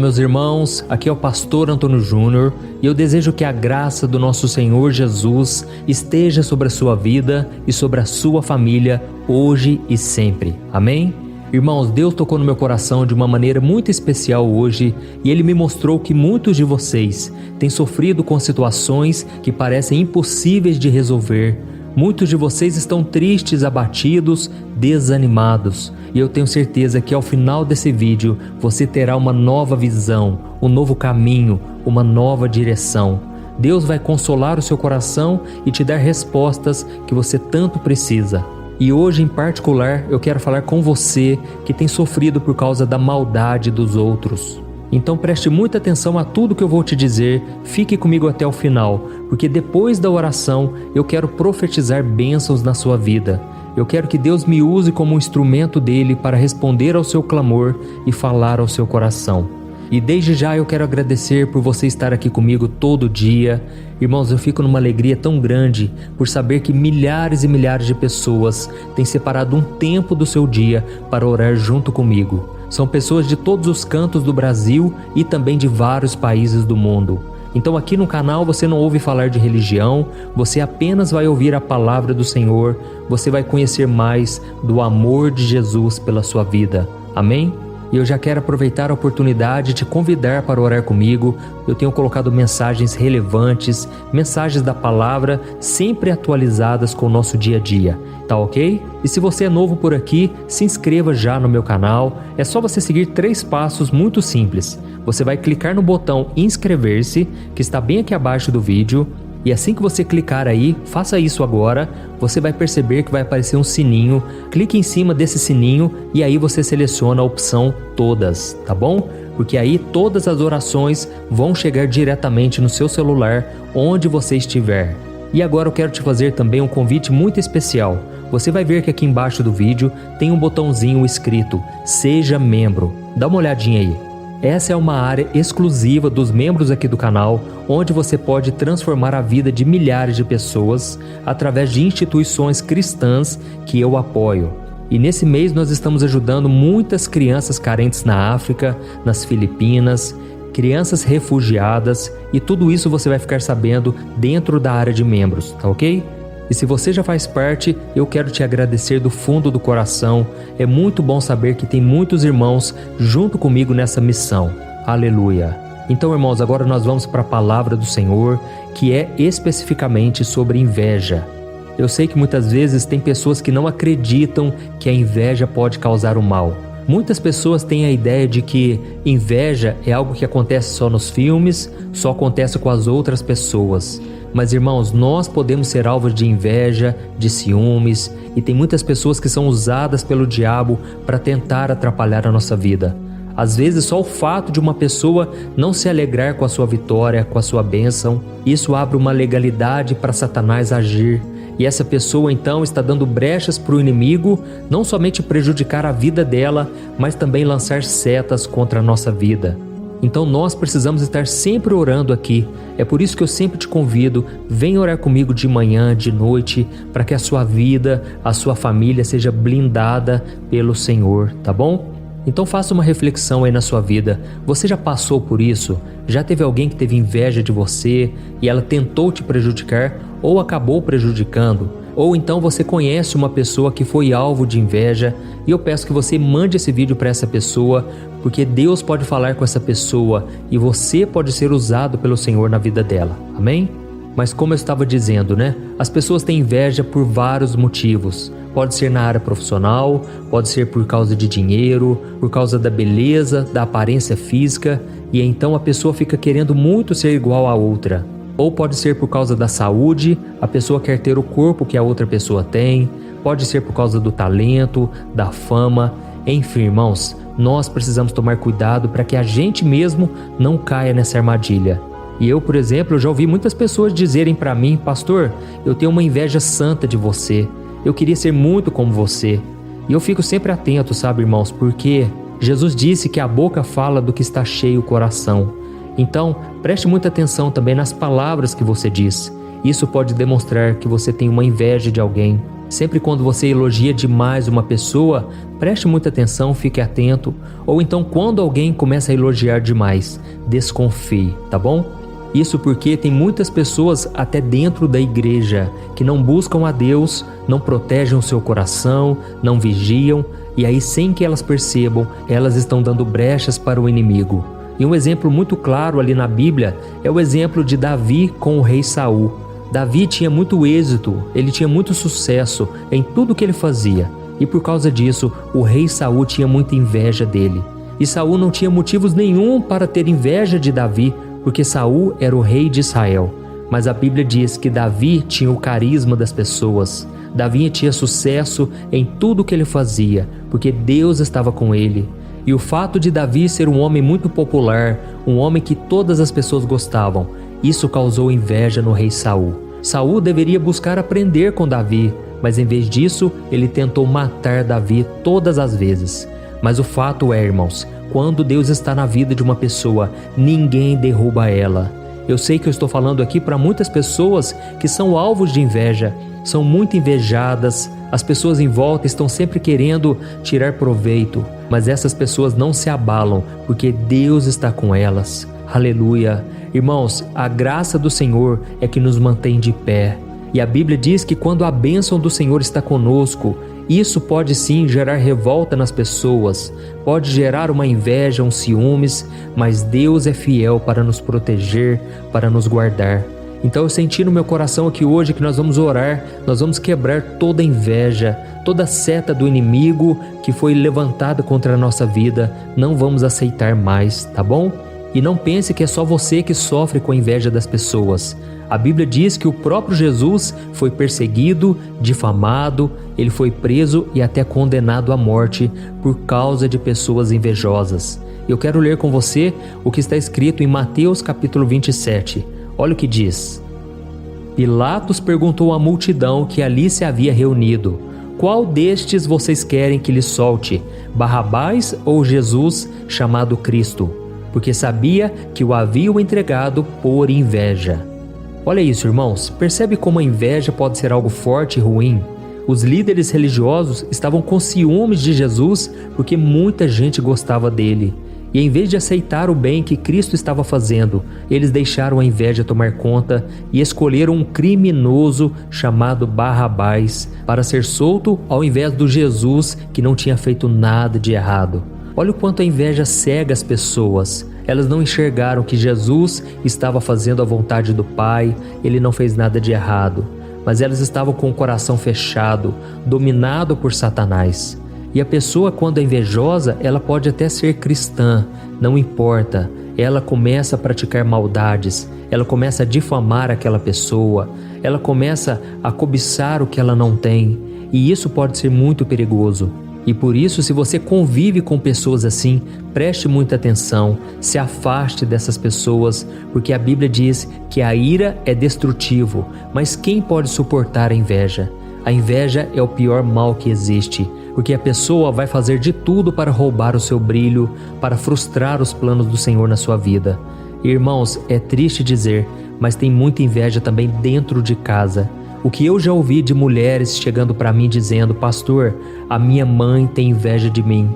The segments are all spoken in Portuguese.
Olá meus irmãos, aqui é o pastor Antônio Júnior e eu desejo que a graça do nosso Senhor Jesus esteja sobre a sua vida e sobre a sua família hoje e sempre. Amém? Irmãos, Deus tocou no meu coração de uma maneira muito especial hoje e Ele me mostrou que muitos de vocês têm sofrido com situações que parecem impossíveis de resolver. Muitos de vocês estão tristes, abatidos, desanimados. E eu tenho certeza que ao final desse vídeo você terá uma nova visão, um novo caminho, uma nova direção. Deus vai consolar o seu coração e te dar respostas que você tanto precisa. E hoje em particular eu quero falar com você que tem sofrido por causa da maldade dos outros. Então preste muita atenção a tudo que eu vou te dizer, fique comigo até o final, porque depois da oração eu quero profetizar bênçãos na sua vida. Eu quero que Deus me use como um instrumento dele para responder ao seu clamor e falar ao seu coração. E desde já eu quero agradecer por você estar aqui comigo todo dia. Irmãos, eu fico numa alegria tão grande por saber que milhares e milhares de pessoas têm separado um tempo do seu dia para orar junto comigo. São pessoas de todos os cantos do Brasil e também de vários países do mundo. Então aqui no canal você não ouve falar de religião, você apenas vai ouvir a palavra do Senhor, você vai conhecer mais do amor de Jesus pela sua vida. Amém? E eu já quero aproveitar a oportunidade de te convidar para orar comigo. Eu tenho colocado mensagens relevantes, mensagens da palavra, sempre atualizadas com o nosso dia a dia. Tá ok? E se você é novo por aqui, se inscreva já no meu canal. É só você seguir 3 passos muito simples. Você vai clicar no botão inscrever-se, que está bem aqui abaixo do vídeo. E assim que você clicar aí, faça isso agora, você vai perceber que vai aparecer um sininho. Clique em cima desse sininho e aí você seleciona a opção todas, tá bom? Porque aí todas as orações vão chegar diretamente no seu celular, onde você estiver. E agora eu quero te fazer também um convite muito especial. Você vai ver que aqui embaixo do vídeo tem um botãozinho escrito Seja Membro. Dá uma olhadinha aí. Essa é uma área exclusiva dos membros aqui do canal, onde você pode transformar a vida de milhares de pessoas através de instituições cristãs que eu apoio. E nesse mês nós estamos ajudando muitas crianças carentes na África, nas Filipinas, crianças refugiadas, e tudo isso você vai ficar sabendo dentro da área de membros, tá ok? E se você já faz parte, eu quero te agradecer do fundo do coração. É muito bom saber que tem muitos irmãos junto comigo nessa missão. Aleluia! Então, irmãos, agora nós vamos para a palavra do Senhor, que é especificamente sobre inveja. Eu sei que muitas vezes tem pessoas que não acreditam que a inveja pode causar o mal. Muitas pessoas têm a ideia de que inveja é algo que acontece só nos filmes, só acontece com as outras pessoas. Mas irmãos, nós podemos ser alvos de inveja, de ciúmes, e tem muitas pessoas que são usadas pelo diabo para tentar atrapalhar a nossa vida. Às vezes só o fato de uma pessoa não se alegrar com a sua vitória, com a sua bênção, isso abre uma legalidade para Satanás agir. E essa pessoa então está dando brechas para o inimigo, não somente prejudicar a vida dela, mas também lançar setas contra a nossa vida. Então nós precisamos estar sempre orando aqui. É por isso que eu sempre te convido, vem orar comigo de manhã, de noite, para que a sua vida, a sua família seja blindada pelo Senhor, tá bom? Então faça uma reflexão aí na sua vida. Você já passou por isso? Já teve alguém que teve inveja de você e ela tentou te prejudicar ou acabou prejudicando? Ou então você conhece uma pessoa que foi alvo de inveja e eu peço que você mande esse vídeo para essa pessoa, porque Deus pode falar com essa pessoa e você pode ser usado pelo Senhor na vida dela. Amém? Mas como eu estava dizendo, né? As pessoas têm inveja por vários motivos. Pode ser na área profissional, pode ser por causa de dinheiro, por causa da beleza, da aparência física, e então a pessoa fica querendo muito ser igual à outra. Ou pode ser por causa da saúde, a pessoa quer ter o corpo que a outra pessoa tem, pode ser por causa do talento, da fama, enfim, irmãos, nós precisamos tomar cuidado para que a gente mesmo não caia nessa armadilha. E eu, por exemplo, já ouvi muitas pessoas dizerem para mim, pastor, eu tenho uma inveja santa de você, eu queria ser muito como você. E eu fico sempre atento, sabe, irmãos, porque Jesus disse que a boca fala do que está cheio o coração. Então, preste muita atenção também nas palavras que você diz. Isso pode demonstrar que você tem uma inveja de alguém. Sempre quando você elogia demais uma pessoa, preste muita atenção, fique atento. Ou então quando alguém começa a elogiar demais, desconfie, tá bom? Isso porque tem muitas pessoas até dentro da igreja que não buscam a Deus, não protegem o seu coração, não vigiam, e aí sem que elas percebam, elas estão dando brechas para o inimigo. E um exemplo muito claro ali na Bíblia é o exemplo de Davi com o rei Saul. Davi tinha muito êxito, ele tinha muito sucesso em tudo que ele fazia, e por causa disso o rei Saul tinha muita inveja dele. E Saul não tinha motivos nenhum para ter inveja de Davi, porque Saul era o rei de Israel. Mas a Bíblia diz que Davi tinha o carisma das pessoas. Davi tinha sucesso em tudo que ele fazia, porque Deus estava com ele. E o fato de Davi ser um homem muito popular, um homem que todas as pessoas gostavam, isso causou inveja no rei Saul. Saul deveria buscar aprender com Davi, mas em vez disso, ele tentou matar Davi todas as vezes. Mas o fato é, irmãos, quando Deus está na vida de uma pessoa, ninguém derruba ela. Eu sei que eu estou falando aqui para muitas pessoas que são alvos de inveja, são muito invejadas, as pessoas em volta estão sempre querendo tirar proveito, mas essas pessoas não se abalam, porque Deus está com elas. Aleluia! Irmãos, a graça do Senhor é que nos mantém de pé. E a Bíblia diz que quando a bênção do Senhor está conosco, isso pode sim gerar revolta nas pessoas, pode gerar uma inveja, um ciúmes, mas Deus é fiel para nos proteger, para nos guardar. Então eu senti no meu coração aqui hoje que nós vamos orar, nós vamos quebrar toda inveja, toda seta do inimigo que foi levantada contra a nossa vida, não vamos aceitar mais, tá bom? E não pense que é só você que sofre com a inveja das pessoas. A Bíblia diz que o próprio Jesus foi perseguido, difamado, ele foi preso e até condenado à morte por causa de pessoas invejosas. Eu quero ler com você o que está escrito em Mateus capítulo 27. Olha o que diz. Pilatos perguntou à multidão que ali se havia reunido: qual destes vocês querem que lhe solte, Barrabás ou Jesus, chamado Cristo? Porque sabia que o haviam entregado por inveja. Olha isso, irmãos, percebe como a inveja pode ser algo forte e ruim? Os líderes religiosos estavam com ciúmes de Jesus porque muita gente gostava dele. E em vez de aceitar o bem que Cristo estava fazendo, eles deixaram a inveja tomar conta e escolheram um criminoso chamado Barrabás para ser solto ao invés do Jesus que não tinha feito nada de errado. Olha o quanto a inveja cega as pessoas. Elas não enxergaram que Jesus estava fazendo a vontade do Pai, ele não fez nada de errado. Mas elas estavam com o coração fechado, dominado por Satanás. E a pessoa, quando é invejosa, ela pode até ser cristã, não importa. Ela começa a praticar maldades, ela começa a difamar aquela pessoa, ela começa a cobiçar o que ela não tem. E isso pode ser muito perigoso. E por isso, se você convive com pessoas assim, preste muita atenção, se afaste dessas pessoas, porque a Bíblia diz que a ira é destrutivo, mas quem pode suportar a inveja? A inveja é o pior mal que existe, porque a pessoa vai fazer de tudo para roubar o seu brilho, para frustrar os planos do Senhor na sua vida. Irmãos, é triste dizer, mas tem muita inveja também dentro de casa. O que eu já ouvi de mulheres chegando para mim dizendo: pastor, a minha mãe tem inveja de mim.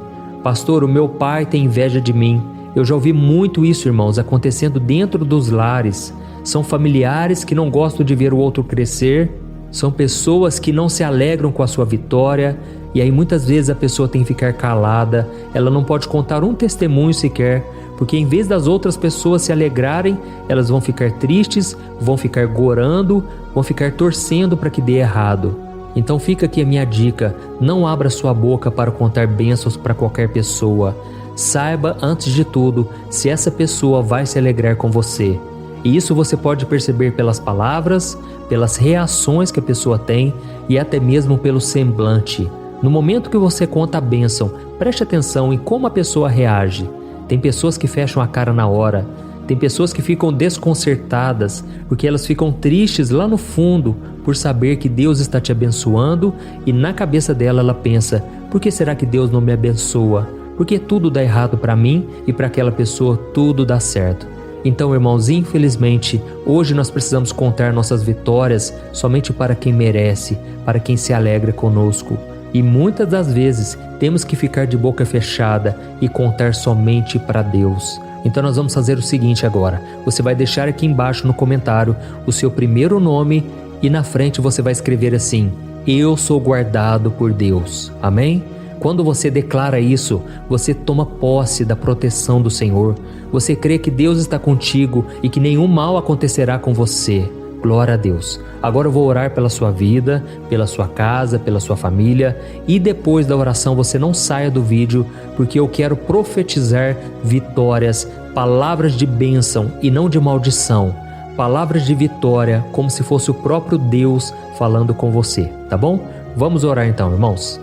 Pastor, o meu pai tem inveja de mim. Eu já ouvi muito isso, irmãos, acontecendo dentro dos lares. São familiares que não gostam de ver o outro crescer. São pessoas que não se alegram com a sua vitória. E aí muitas vezes a pessoa tem que ficar calada. Ela não pode contar um testemunho sequer. Porque em vez das outras pessoas se alegrarem, elas vão ficar tristes, vão ficar gorando, vão ficar torcendo para que dê errado. Então fica aqui a minha dica: não abra sua boca para contar bênçãos para qualquer pessoa. Saiba, antes de tudo, se essa pessoa vai se alegrar com você. E isso você pode perceber pelas palavras, pelas reações que a pessoa tem e até mesmo pelo semblante. No momento que você conta a bênção, preste atenção em como a pessoa reage. Tem pessoas que fecham a cara na hora, tem pessoas que ficam desconcertadas, porque elas ficam tristes lá no fundo por saber que Deus está te abençoando e na cabeça dela ela pensa: por que será que Deus não me abençoa? Porque tudo dá errado para mim e para aquela pessoa tudo dá certo. Então, irmãos, infelizmente, hoje nós precisamos contar nossas vitórias somente para quem merece, para quem se alegra conosco. E muitas das vezes temos que ficar de boca fechada e contar somente para Deus. Então nós vamos fazer o seguinte agora. Você vai deixar aqui embaixo no comentário o seu primeiro nome e na frente você vai escrever assim: eu sou guardado por Deus. Amém? Quando você declara isso, você toma posse da proteção do Senhor. Você crê que Deus está contigo e que nenhum mal acontecerá com você. Glória a Deus. Agora eu vou orar pela sua vida, pela sua casa, pela sua família, e depois da oração você não saia do vídeo, porque eu quero profetizar vitórias, palavras de bênção e não de maldição. Palavras de vitória, como se fosse o próprio Deus falando com você, tá bom? Vamos orar então, irmãos.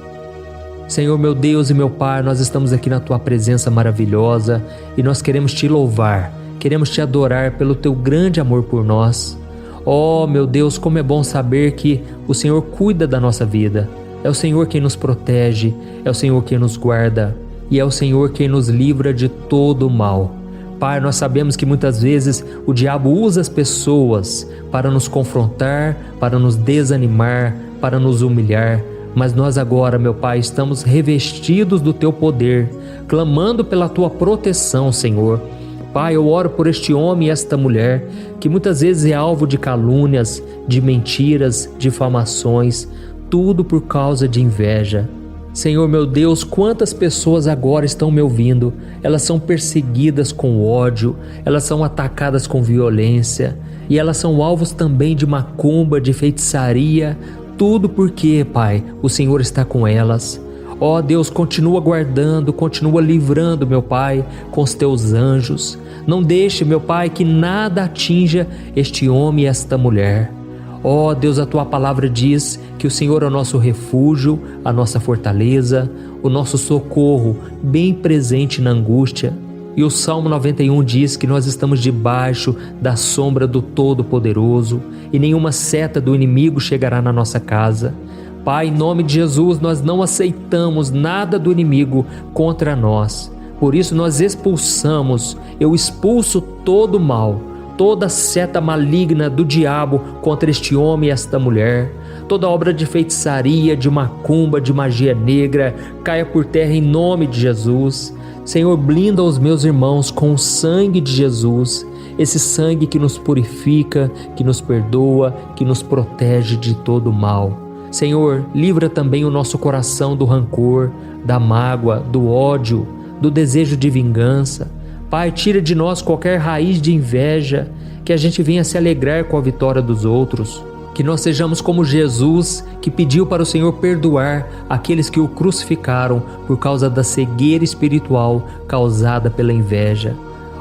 Senhor, meu Deus e meu Pai, nós estamos aqui na Tua presença maravilhosa e nós queremos Te louvar, queremos Te adorar pelo Teu grande amor por nós. Oh, meu Deus, como é bom saber que o Senhor cuida da nossa vida. É o Senhor quem nos protege, é o Senhor quem nos guarda e é o Senhor quem nos livra de todo o mal. Pai, nós sabemos que muitas vezes o diabo usa as pessoas para nos confrontar, para nos desanimar, para nos humilhar. Mas nós agora, meu Pai, estamos revestidos do Teu poder, clamando pela Tua proteção, Senhor. Pai, eu oro por este homem e esta mulher, que muitas vezes é alvo de calúnias, de mentiras, difamações, tudo por causa de inveja. Senhor, meu Deus, quantas pessoas agora estão me ouvindo? Elas são perseguidas com ódio, elas são atacadas com violência, e elas são alvos também de macumba, de feitiçaria, tudo porque, Pai, o Senhor está com elas. Ó Deus, continua guardando, continua livrando, meu Pai, com os Teus anjos. Não deixe, meu Pai, que nada atinja este homem e esta mulher. Ó Deus, a Tua palavra diz que o Senhor é o nosso refúgio, a nossa fortaleza, o nosso socorro, bem presente na angústia. E o Salmo 91 diz que nós estamos debaixo da sombra do Todo-Poderoso e nenhuma seta do inimigo chegará na nossa casa. Pai, em nome de Jesus, nós não aceitamos nada do inimigo contra nós. Por isso nós expulsamos, eu expulso todo o mal, toda seta maligna do diabo contra este homem e esta mulher. Toda obra de feitiçaria, de macumba, de magia negra, caia por terra em nome de Jesus. Senhor, blinda os meus irmãos com o sangue de Jesus, esse sangue que nos purifica, que nos perdoa, que nos protege de todo o mal. Senhor, livra também o nosso coração do rancor, da mágoa, do ódio, do desejo de vingança. Pai, tira de nós qualquer raiz de inveja, que a gente venha se alegrar com a vitória dos outros. Que nós sejamos como Jesus, que pediu para o Senhor perdoar aqueles que o crucificaram por causa da cegueira espiritual causada pela inveja.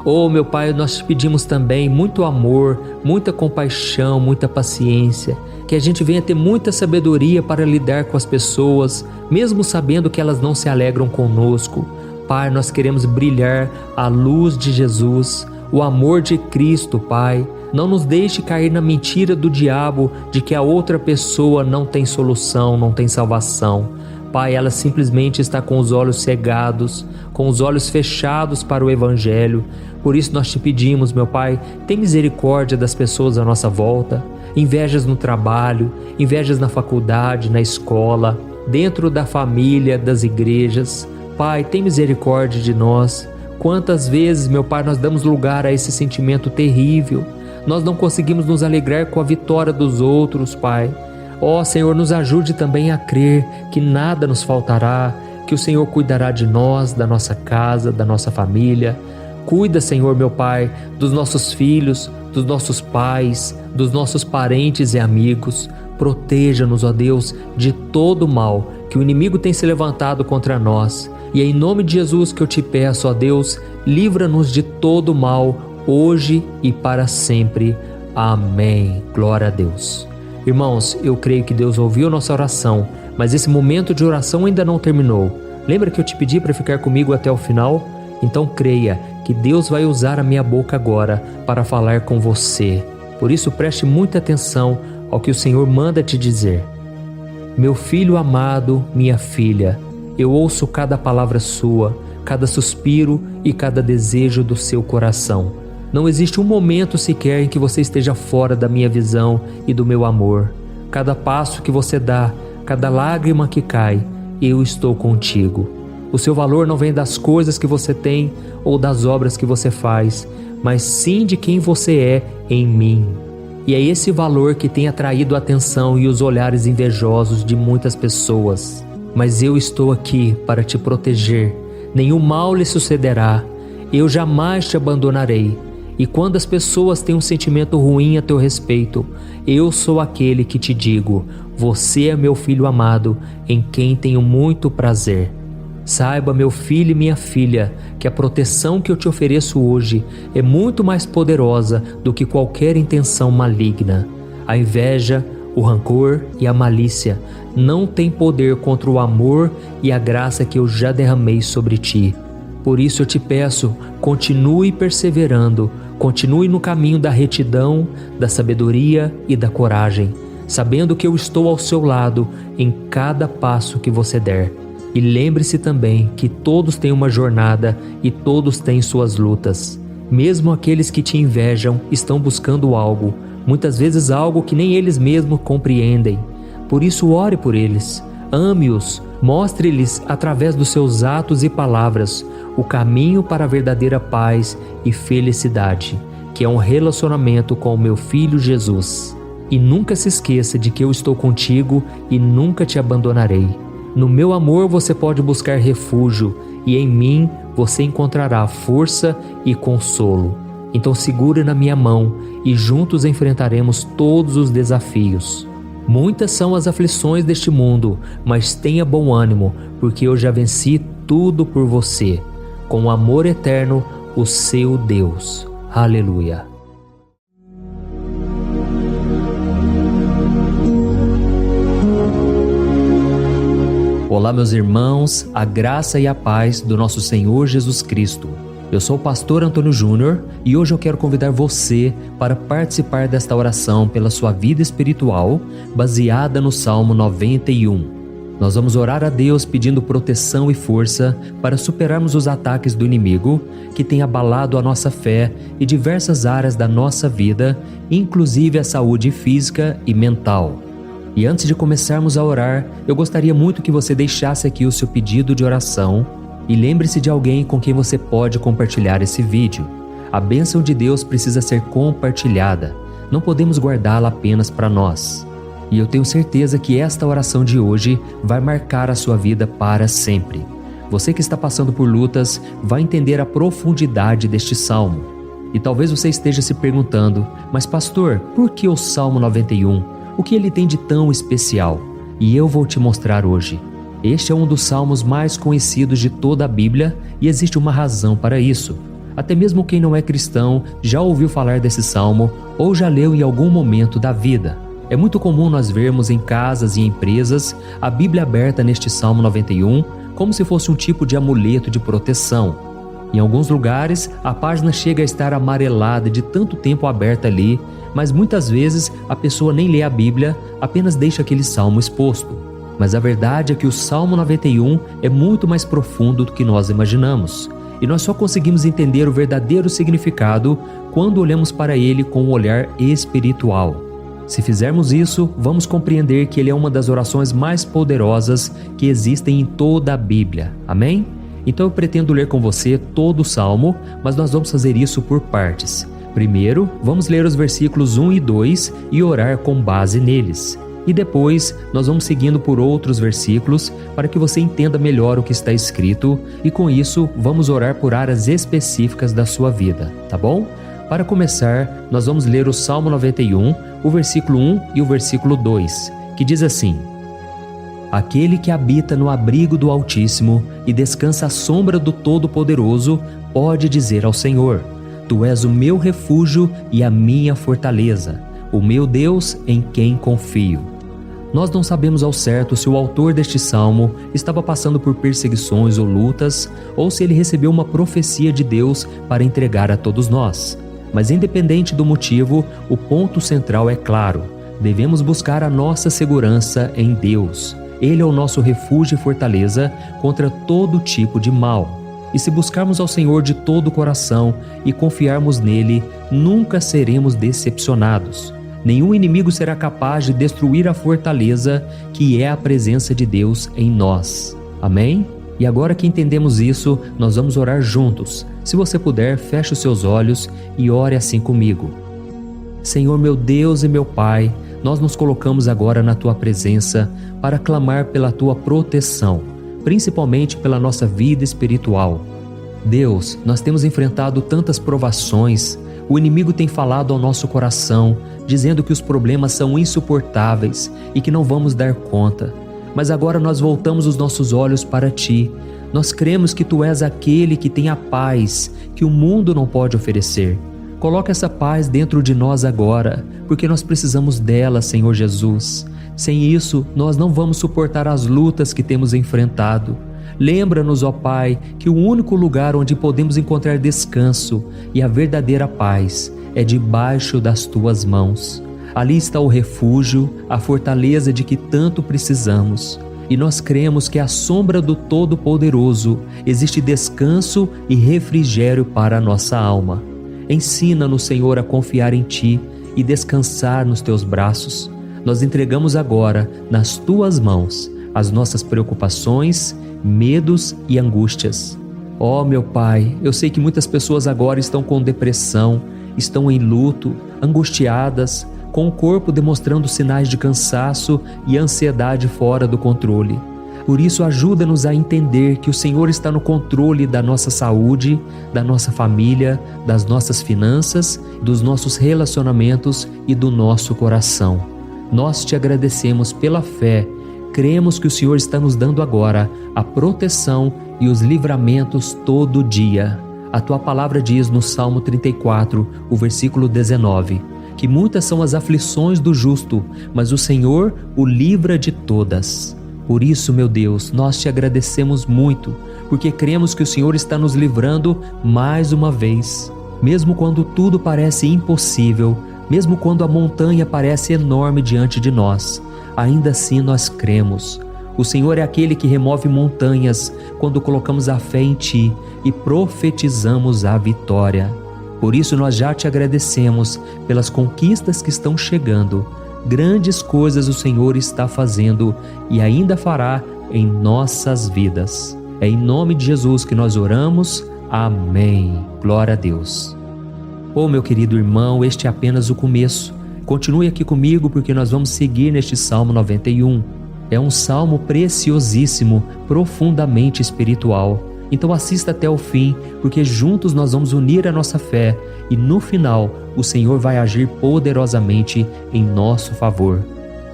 Oh, meu Pai, nós te pedimos também muito amor, muita compaixão, muita paciência, que a gente venha ter muita sabedoria para lidar com as pessoas, mesmo sabendo que elas não se alegram conosco. Pai, nós queremos brilhar a luz de Jesus, o amor de Cristo, Pai. Não nos deixe cair na mentira do diabo de que a outra pessoa não tem solução, não tem salvação. Pai, ela simplesmente está com os olhos cegados, com os olhos fechados para o Evangelho. Por isso nós te pedimos, meu Pai, tem misericórdia das pessoas à nossa volta. Invejas no trabalho, invejas na faculdade, na escola, dentro da família, das igrejas. Pai, tem misericórdia de nós. Quantas vezes, meu Pai, nós damos lugar a esse sentimento terrível. Nós não conseguimos nos alegrar com a vitória dos outros, Pai. Ó Senhor, nos ajude também a crer que nada nos faltará, que o Senhor cuidará de nós, da nossa casa, da nossa família. Cuida, Senhor, meu Pai, dos nossos filhos, dos nossos pais, dos nossos parentes e amigos. Proteja-nos, ó Deus, de todo o mal que o inimigo tem se levantado contra nós. E é em nome de Jesus que eu te peço, ó Deus, livra-nos de todo o mal, hoje e para sempre. Amém. Glória a Deus. Irmãos, eu creio que Deus ouviu nossa oração, mas esse momento de oração ainda não terminou. Lembra que eu te pedi para ficar comigo até o final? Então creia que Deus vai usar a minha boca agora para falar com você. Por isso preste muita atenção ao que o Senhor manda te dizer. Meu filho amado, minha filha, eu ouço cada palavra sua, cada suspiro e cada desejo do seu coração. Não existe um momento sequer em que você esteja fora da minha visão e do meu amor. Cada passo que você dá, cada lágrima que cai, eu estou contigo. O seu valor não vem das coisas que você tem ou das obras que você faz, mas sim de quem você é em mim. E é esse valor que tem atraído a atenção e os olhares invejosos de muitas pessoas. Mas eu estou aqui para te proteger. Nenhum mal lhe sucederá. Eu jamais te abandonarei. E quando as pessoas têm um sentimento ruim a teu respeito, eu sou aquele que te digo: você é meu filho amado, em quem tenho muito prazer. Saiba, meu filho e minha filha, que a proteção que eu te ofereço hoje é muito mais poderosa do que qualquer intenção maligna. A inveja, o rancor e a malícia não têm poder contra o amor e a graça que eu já derramei sobre ti. Por isso eu te peço, continue perseverando, continue no caminho da retidão, da sabedoria e da coragem, sabendo que eu estou ao seu lado em cada passo que você der. E lembre-se também que todos têm uma jornada e todos têm suas lutas. Mesmo aqueles que te invejam estão buscando algo, muitas vezes algo que nem eles mesmos compreendem. Por isso ore por eles, ame-os, mostre-lhes através dos seus atos e palavras o caminho para a verdadeira paz e felicidade, que é um relacionamento com o meu Filho Jesus. E nunca se esqueça de que eu estou contigo e nunca te abandonarei. No meu amor você pode buscar refúgio e em mim você encontrará força e consolo. Então segure na minha mão e juntos enfrentaremos todos os desafios. Muitas são as aflições deste mundo, mas tenha bom ânimo, porque eu já venci tudo por você. Com amor eterno, o seu Deus. Aleluia. Olá, meus irmãos, a graça e a paz do nosso Senhor Jesus Cristo. Eu sou o pastor Antônio Júnior e hoje eu quero convidar você para participar desta oração pela sua vida espiritual, baseada no Salmo 91. Nós vamos orar a Deus pedindo proteção e força para superarmos os ataques do inimigo que tem abalado a nossa fé e diversas áreas da nossa vida, inclusive a saúde física e mental. E antes de começarmos a orar, eu gostaria muito que você deixasse aqui o seu pedido de oração e lembre-se de alguém com quem você pode compartilhar esse vídeo. A bênção de Deus precisa ser compartilhada, não podemos guardá-la apenas para nós. E eu tenho certeza que esta oração de hoje vai marcar a sua vida para sempre. Você que está passando por lutas vai entender a profundidade deste salmo. E talvez você esteja se perguntando: mas pastor, por que o Salmo 91? O que ele tem de tão especial? E eu vou te mostrar hoje. Este é um dos salmos mais conhecidos de toda a Bíblia e existe uma razão para isso. Até mesmo quem não é cristão já ouviu falar desse salmo ou já leu em algum momento da vida. É muito comum nós vermos em casas e empresas a Bíblia aberta neste Salmo 91 como se fosse um tipo de amuleto de proteção. Em alguns lugares, a página chega a estar amarelada de tanto tempo aberta ali, mas muitas vezes a pessoa nem lê a Bíblia, apenas deixa aquele salmo exposto. Mas a verdade é que o Salmo 91 é muito mais profundo do que nós imaginamos. E nós só conseguimos entender o verdadeiro significado quando olhamos para ele com um olhar espiritual. Se fizermos isso, vamos compreender que ele é uma das orações mais poderosas que existem em toda a Bíblia. Amém? Então eu pretendo ler com você todo o Salmo, mas nós vamos fazer isso por partes. Primeiro, vamos ler os versículos 1 e 2 e orar com base neles. E depois, nós vamos seguindo por outros versículos para que você entenda melhor o que está escrito e com isso, vamos orar por áreas específicas da sua vida, tá bom? Para começar, nós vamos ler o Salmo 91, o versículo 1 e o versículo 2, que diz assim: Aquele que habita no abrigo do Altíssimo e descansa à sombra do Todo-Poderoso pode dizer ao Senhor: Tu és o meu refúgio e a minha fortaleza, o meu Deus em quem confio. Nós não sabemos ao certo se o autor deste salmo estava passando por perseguições ou lutas, ou se ele recebeu uma profecia de Deus para entregar a todos nós. Mas independente do motivo, o ponto central é claro: devemos buscar a nossa segurança em Deus. Ele é o nosso refúgio e fortaleza contra todo tipo de mal. E se buscarmos ao Senhor de todo o coração e confiarmos nele, nunca seremos decepcionados. Nenhum inimigo será capaz de destruir a fortaleza que é a presença de Deus em nós. Amém? E agora que entendemos isso, nós vamos orar juntos. Se você puder, feche os seus olhos e ore assim comigo. Senhor meu Deus e meu Pai, nós nos colocamos agora na Tua presença para clamar pela Tua proteção, principalmente pela nossa vida espiritual. Deus, nós temos enfrentado tantas provações, o inimigo tem falado ao nosso coração, dizendo que os problemas são insuportáveis e que não vamos dar conta. Mas agora nós voltamos os nossos olhos para Ti. Nós cremos que Tu és aquele que tem a paz que o mundo não pode oferecer. Coloca essa paz dentro de nós agora, porque nós precisamos dela, Senhor Jesus. Sem isso, nós não vamos suportar as lutas que temos enfrentado. Lembra-nos, ó Pai, que o único lugar onde podemos encontrar descanso e a verdadeira paz é debaixo das Tuas mãos. Ali está o refúgio, a fortaleza de que tanto precisamos. E nós cremos que à sombra do Todo-Poderoso existe descanso e refrigério para a nossa alma. Ensina-nos, Senhor, a confiar em Ti e descansar nos Teus braços. Nós entregamos agora nas Tuas mãos as nossas preocupações, medos e angústias. Ó meu Pai, eu sei que muitas pessoas agora estão com depressão, estão em luto, angustiadas, com o corpo demonstrando sinais de cansaço e ansiedade fora do controle. Por isso, ajuda-nos a entender que o Senhor está no controle da nossa saúde, da nossa família, das nossas finanças, dos nossos relacionamentos e do nosso coração. Nós Te agradecemos pela fé. Cremos que o Senhor está nos dando agora a proteção e os livramentos todo dia. A Tua palavra diz no Salmo 34, o versículo 19, que muitas são as aflições do justo, mas o Senhor o livra de todas. Por isso, meu Deus, nós Te agradecemos muito, porque cremos que o Senhor está nos livrando mais uma vez. Mesmo quando tudo parece impossível, mesmo quando a montanha parece enorme diante de nós, ainda assim nós cremos. O Senhor é aquele que remove montanhas quando colocamos a fé em Ti e profetizamos a vitória. Por isso nós já Te agradecemos pelas conquistas que estão chegando. Grandes coisas o Senhor está fazendo e ainda fará em nossas vidas. É em nome de Jesus que nós oramos. Amém. Glória a Deus. Oh, meu querido irmão, este é apenas o começo. Continue aqui comigo porque nós vamos seguir neste Salmo 91. É um salmo preciosíssimo, profundamente espiritual. Então assista até o fim, porque juntos nós vamos unir a nossa fé e no final o Senhor vai agir poderosamente em nosso favor.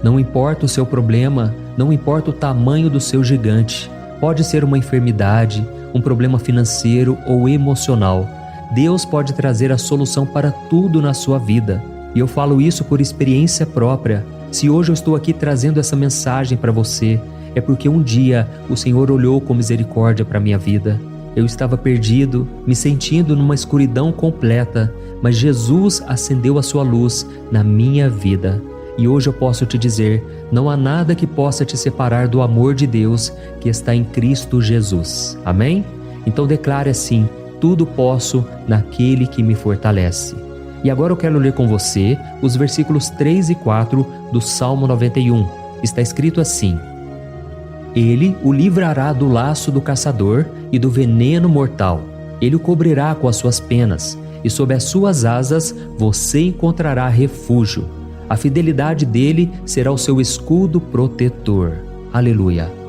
Não importa o seu problema, não importa o tamanho do seu gigante. Pode ser uma enfermidade, um problema financeiro ou emocional. Deus pode trazer a solução para tudo na sua vida. E eu falo isso por experiência própria. Se hoje eu estou aqui trazendo essa mensagem para você, é porque um dia o Senhor olhou com misericórdia para a minha vida. Eu estava perdido, me sentindo numa escuridão completa, mas Jesus acendeu a sua luz na minha vida. E hoje eu posso te dizer, não há nada que possa te separar do amor de Deus que está em Cristo Jesus. Amém? Então declare assim: tudo posso naquele que me fortalece. E agora eu quero ler com você os versículos 3 e 4 do Salmo 91. Está escrito assim: Ele o livrará do laço do caçador e do veneno mortal. Ele o cobrirá com as suas penas, e sob as suas asas você encontrará refúgio. A fidelidade dele será o seu escudo protetor. Aleluia.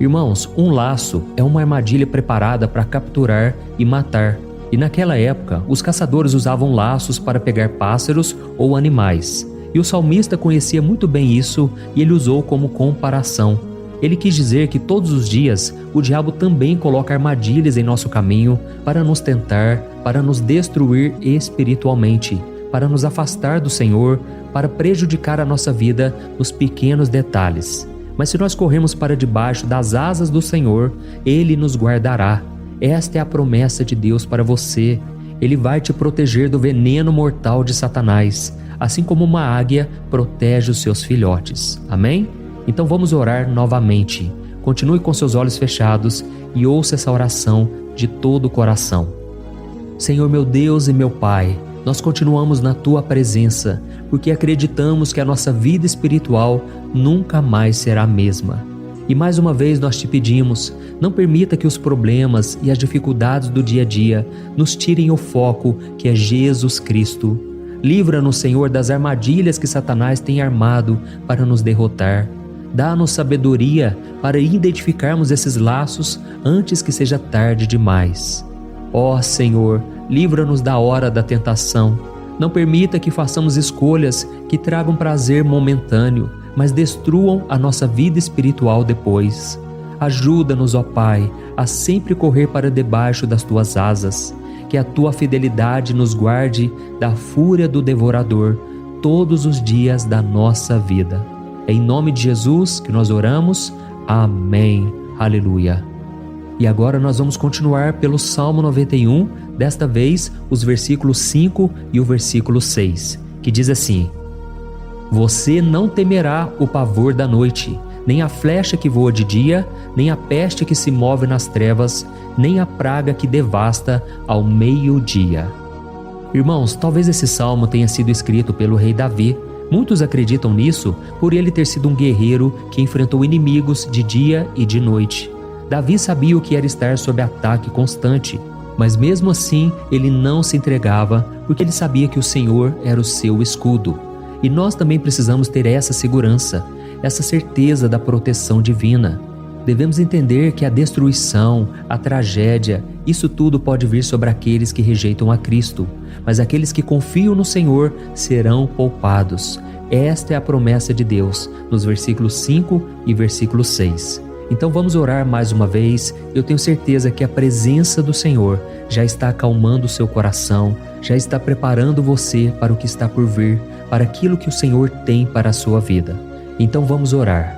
Irmãos, um laço é uma armadilha preparada para capturar e matar. E naquela época, os caçadores usavam laços para pegar pássaros ou animais. E o salmista conhecia muito bem isso e ele usou como comparação. Ele quis dizer que todos os dias o diabo também coloca armadilhas em nosso caminho para nos tentar, para nos destruir espiritualmente, para nos afastar do Senhor, para prejudicar a nossa vida nos pequenos detalhes. Mas se nós corremos para debaixo das asas do Senhor, Ele nos guardará. Esta é a promessa de Deus para você. Ele vai te proteger do veneno mortal de Satanás, assim como uma águia protege os seus filhotes. Amém? Então vamos orar novamente. Continue com seus olhos fechados e ouça essa oração de todo o coração. Senhor meu Deus e meu Pai, nós continuamos na Tua presença, porque acreditamos que a nossa vida espiritual nunca mais será a mesma. E mais uma vez nós te pedimos, não permita que os problemas e as dificuldades do dia a dia nos tirem o foco que é Jesus Cristo. Livra-nos, Senhor, das armadilhas que Satanás tem armado para nos derrotar. Dá-nos sabedoria para identificarmos esses laços antes que seja tarde demais. Ó Senhor, livra-nos da hora da tentação. Não permita que façamos escolhas que tragam prazer momentâneo, mas destruam a nossa vida espiritual depois. Ajuda-nos, ó Pai, a sempre correr para debaixo das Tuas asas. Que a Tua fidelidade nos guarde da fúria do devorador todos os dias da nossa vida. É em nome de Jesus que nós oramos. Amém. Aleluia. E agora nós vamos continuar pelo Salmo 91, desta vez os versículos 5 e o versículo 6, que diz assim: Você não temerá o pavor da noite, nem a flecha que voa de dia, nem a peste que se move nas trevas, nem a praga que devasta ao meio-dia. Irmãos, talvez esse salmo tenha sido escrito pelo rei Davi. Muitos acreditam nisso por ele ter sido um guerreiro que enfrentou inimigos de dia e de noite. Davi sabia o que era estar sob ataque constante, mas mesmo assim ele não se entregava porque ele sabia que o Senhor era o seu escudo. E nós também precisamos ter essa segurança, essa certeza da proteção divina. Devemos entender que a destruição, a tragédia, isso tudo pode vir sobre aqueles que rejeitam a Cristo, mas aqueles que confiam no Senhor serão poupados. Esta é a promessa de Deus, nos versículos 5 e versículo 6. Então vamos orar mais uma vez. Eu tenho certeza que a presença do Senhor já está acalmando o seu coração, já está preparando você para o que está por vir, para aquilo que o Senhor tem para a sua vida. Então vamos orar.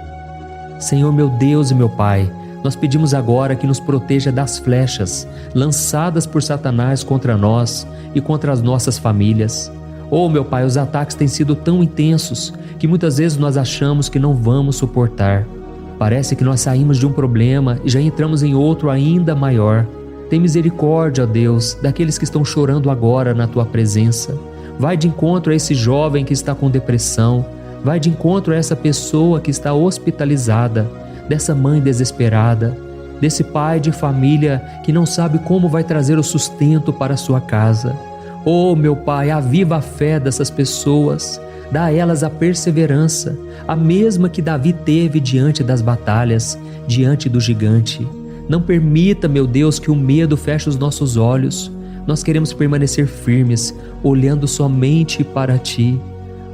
Senhor meu Deus e meu Pai, nós pedimos agora que nos proteja das flechas lançadas por Satanás contra nós e contra as nossas famílias. Oh meu Pai, os ataques têm sido tão intensos que muitas vezes nós achamos que não vamos suportar. Parece que nós saímos de um problema e já entramos em outro ainda maior. Tem misericórdia, ó Deus, daqueles que estão chorando agora na Tua presença. Vai de encontro a esse jovem que está com depressão. Vai de encontro a essa pessoa que está hospitalizada, dessa mãe desesperada, desse pai de família que não sabe como vai trazer o sustento para a sua casa. Oh, meu Pai, aviva a fé dessas pessoas, dá a elas a perseverança, a mesma que Davi teve diante das batalhas, diante do gigante. Não permita, meu Deus, que o medo feche os nossos olhos. Nós queremos permanecer firmes, olhando somente para Ti.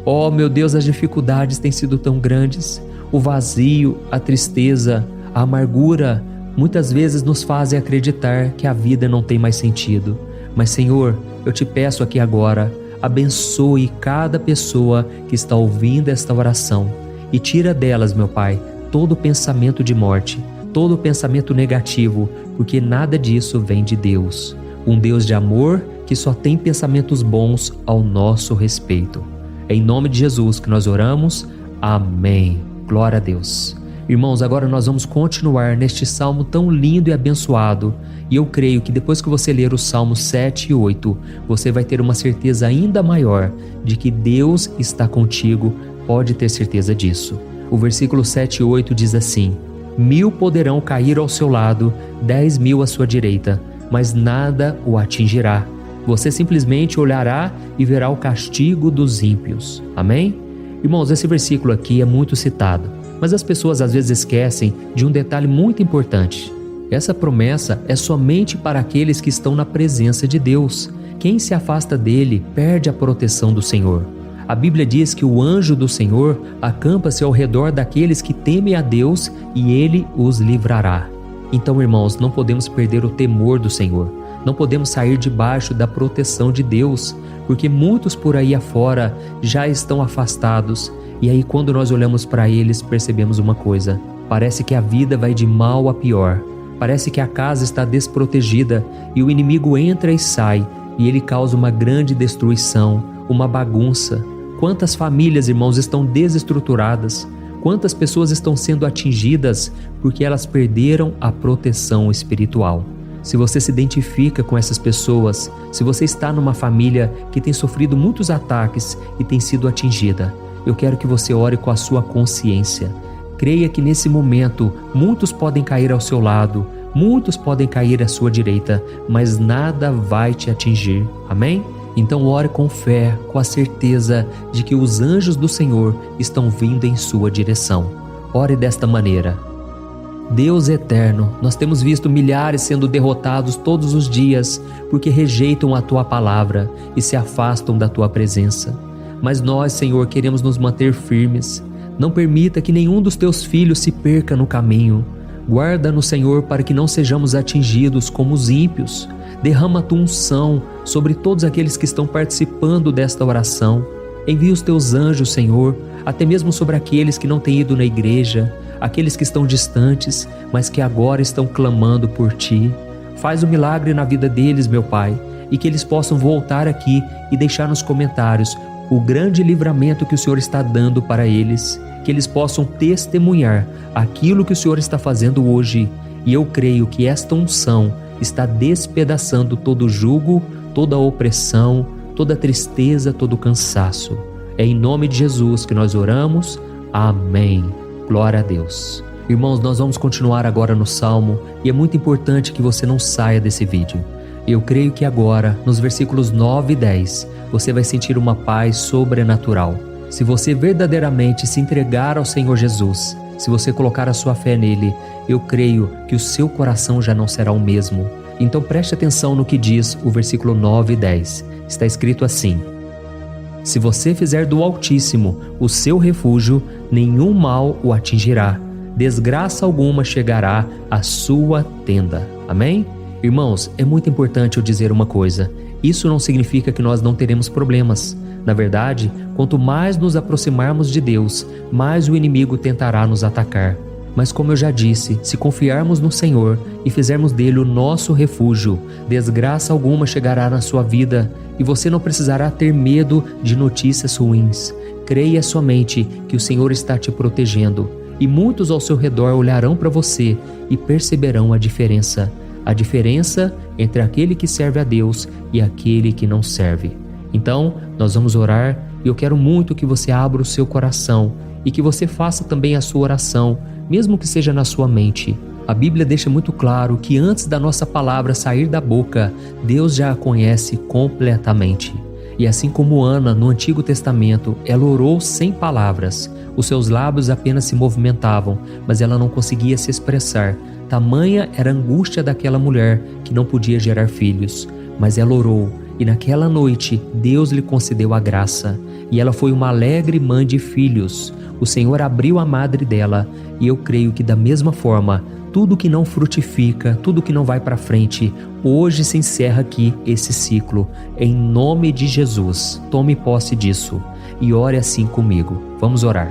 Oh, meu Deus, as dificuldades têm sido tão grandes. O vazio, a tristeza, a amargura, muitas vezes nos fazem acreditar que a vida não tem mais sentido. Mas, Senhor, eu te peço aqui agora, abençoe cada pessoa que está ouvindo esta oração e tira delas, meu Pai, todo pensamento de morte, todo pensamento negativo, porque nada disso vem de Deus. Um Deus de amor que só tem pensamentos bons ao nosso respeito. É em nome de Jesus que nós oramos. Amém. Glória a Deus. Irmãos, agora nós vamos continuar neste salmo tão lindo e abençoado. E eu creio que depois que você ler os salmos 7 e 8, você vai ter uma certeza ainda maior de que Deus está contigo. Pode ter certeza disso. O versículo 7 e 8 diz assim: 1000 poderão cair ao seu lado, 10.000 à sua direita, mas nada o atingirá. Você simplesmente olhará e verá o castigo dos ímpios. Amém? Irmãos, esse versículo aqui é muito citado, mas as pessoas às vezes esquecem de um detalhe muito importante. Essa promessa é somente para aqueles que estão na presença de Deus. Quem se afasta dele perde a proteção do Senhor. A Bíblia diz que o anjo do Senhor acampa-se ao redor daqueles que temem a Deus e ele os livrará. Então, irmãos, não podemos perder o temor do Senhor. Não podemos sair debaixo da proteção de Deus, porque muitos por aí afora já estão afastados. E aí quando nós olhamos para eles, percebemos uma coisa: parece que a vida vai de mal a pior. Parece que a casa está desprotegida e o inimigo entra e sai, e ele causa uma grande destruição, uma bagunça. Quantas famílias, irmãos, estão desestruturadas? Quantas pessoas estão sendo atingidas porque elas perderam a proteção espiritual? Se você se identifica com essas pessoas, se você está numa família que tem sofrido muitos ataques e tem sido atingida, eu quero que você ore com a sua consciência. Creia que nesse momento muitos podem cair ao seu lado, muitos podem cair à sua direita, mas nada vai te atingir. Amém? Então ore com fé, com a certeza de que os anjos do Senhor estão vindo em sua direção. Ore desta maneira: Deus eterno, nós temos visto milhares sendo derrotados todos os dias porque rejeitam a Tua palavra e se afastam da Tua presença. Mas nós, Senhor, queremos nos manter firmes. Não permita que nenhum dos Teus filhos se perca no caminho. Guarda-nos, Senhor, para que não sejamos atingidos como os ímpios. Derrama a Tua unção sobre todos aqueles que estão participando desta oração. Envia os Teus anjos, Senhor, até mesmo sobre aqueles que não têm ido na igreja, aqueles que estão distantes, mas que agora estão clamando por Ti. Faz um milagre na vida deles, meu Pai, e que eles possam voltar aqui e deixar nos comentários o grande livramento que o Senhor está dando para eles, que eles possam testemunhar aquilo que o Senhor está fazendo hoje. E eu creio que esta unção está despedaçando todo jugo, toda opressão, toda tristeza, todo cansaço. É em nome de Jesus que nós oramos. Amém. Glória a Deus. Irmãos, nós vamos continuar agora no Salmo e é muito importante que você não saia desse vídeo. Eu creio que agora, nos versículos 9 e 10, você vai sentir uma paz sobrenatural. Se você verdadeiramente se entregar ao Senhor Jesus, se você colocar a sua fé nele, eu creio que o seu coração já não será o mesmo. Então preste atenção no que diz o versículo 9 e 10. Está escrito assim: Se você fizer do Altíssimo o seu refúgio, nenhum mal o atingirá, desgraça alguma chegará à sua tenda. Amém? Irmãos, é muito importante eu dizer uma coisa. Isso não significa que nós não teremos problemas. Na verdade, quanto mais nos aproximarmos de Deus, mais o inimigo tentará nos atacar. Mas como eu já disse, se confiarmos no Senhor e fizermos dele o nosso refúgio, desgraça alguma chegará na sua vida e você não precisará ter medo de notícias ruins. Creia somente que o Senhor está te protegendo e muitos ao seu redor olharão para você e perceberão a diferença entre aquele que serve a Deus e aquele que não serve. Então, nós vamos orar e eu quero muito que você abra o seu coração e que você faça também a sua oração, mesmo que seja na sua mente. A Bíblia deixa muito claro que antes da nossa palavra sair da boca, Deus já a conhece completamente. E assim como Ana, no Antigo Testamento, ela orou sem palavras. Os seus lábios apenas se movimentavam, mas ela não conseguia se expressar. Tamanha era a angústia daquela mulher que não podia gerar filhos. Mas ela orou, e naquela noite Deus lhe concedeu a graça. E ela foi uma alegre mãe de filhos. O Senhor abriu a madre dela, e eu creio que da mesma forma, tudo que não frutifica, tudo que não vai para frente, hoje se encerra aqui esse ciclo. Em nome de Jesus, tome posse disso e ore assim comigo. Vamos orar.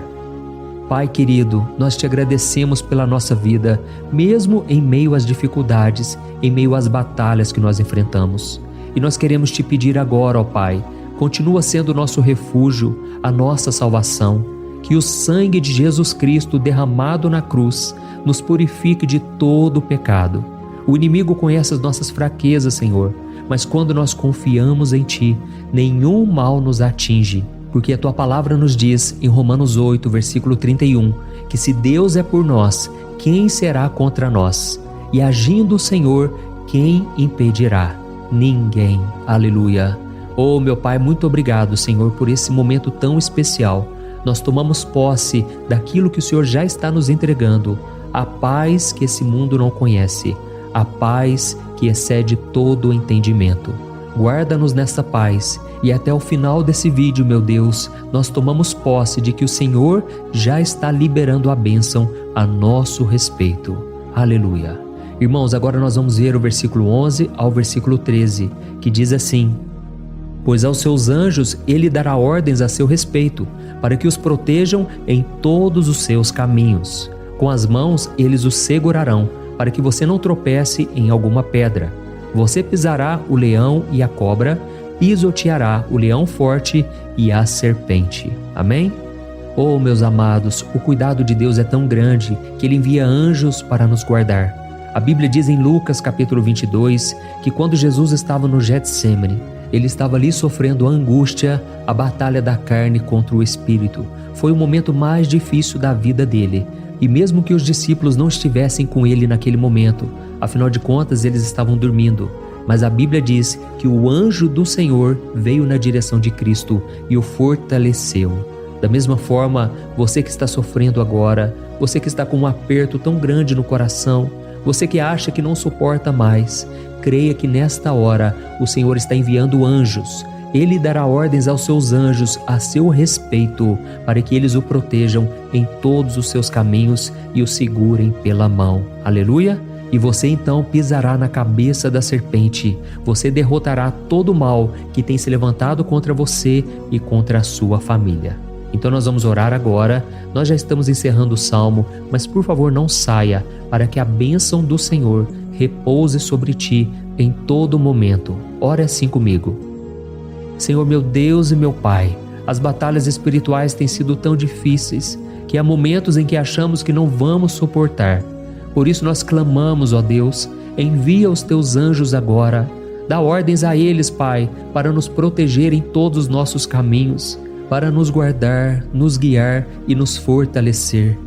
Pai querido, nós te agradecemos pela nossa vida, mesmo em meio às dificuldades, em meio às batalhas que nós enfrentamos. E nós queremos te pedir agora, ó Pai, continua sendo o nosso refúgio, a nossa salvação. Que o sangue de Jesus Cristo derramado na cruz nos purifique de todo o pecado. O inimigo conhece as nossas fraquezas, Senhor, mas quando nós confiamos em Ti, nenhum mal nos atinge, porque a Tua palavra nos diz em Romanos 8, versículo 31, que se Deus é por nós, quem será contra nós? E agindo o Senhor, quem impedirá? Ninguém. Aleluia. Oh, meu Pai, muito obrigado, Senhor, por esse momento tão especial. Nós tomamos posse daquilo que o Senhor já está nos entregando, a paz que esse mundo não conhece, a paz que excede todo o entendimento. Guarda-nos nessa paz e até o final desse vídeo, meu Deus, nós tomamos posse de que o Senhor já está liberando a bênção a nosso respeito. Aleluia. Irmãos, agora nós vamos ver o versículo 11 ao versículo 13, que diz assim: Pois aos seus anjos ele dará ordens a seu respeito, para que os protejam em todos os seus caminhos. Com as mãos eles os segurarão, para que você não tropece em alguma pedra. Você pisará o leão e a cobra, pisoteará o leão forte e a serpente. Amém? Oh, meus amados, o cuidado de Deus é tão grande que Ele envia anjos para nos guardar. A Bíblia diz em Lucas capítulo 22 que quando Jesus estava no Getsêmani, ele estava ali sofrendo a angústia, a batalha da carne contra o espírito. Foi o momento mais difícil da vida dele. E mesmo que os discípulos não estivessem com ele naquele momento, afinal de contas eles estavam dormindo, mas a Bíblia diz que o anjo do Senhor veio na direção de Cristo e o fortaleceu. Da mesma forma, você que está sofrendo agora, você que está com um aperto tão grande no coração, você que acha que não suporta mais, creia que nesta hora o Senhor está enviando anjos. Ele dará ordens aos seus anjos a seu respeito, para que eles o protejam em todos os seus caminhos e o segurem pela mão. Aleluia! E você então pisará na cabeça da serpente. Você derrotará todo o mal que tem se levantado contra você e contra a sua família. Então nós vamos orar agora. Nós já estamos encerrando o salmo, mas por favor não saia, para que a bênção do Senhor repouse sobre ti em todo momento. Ore assim comigo. Senhor meu Deus e meu Pai, as batalhas espirituais têm sido tão difíceis que há momentos em que achamos que não vamos suportar. Por isso nós clamamos, ó Deus, envia os teus anjos agora. Dá ordens a eles, Pai, para nos proteger em todos os nossos caminhos, para nos guardar, nos guiar e nos fortalecer.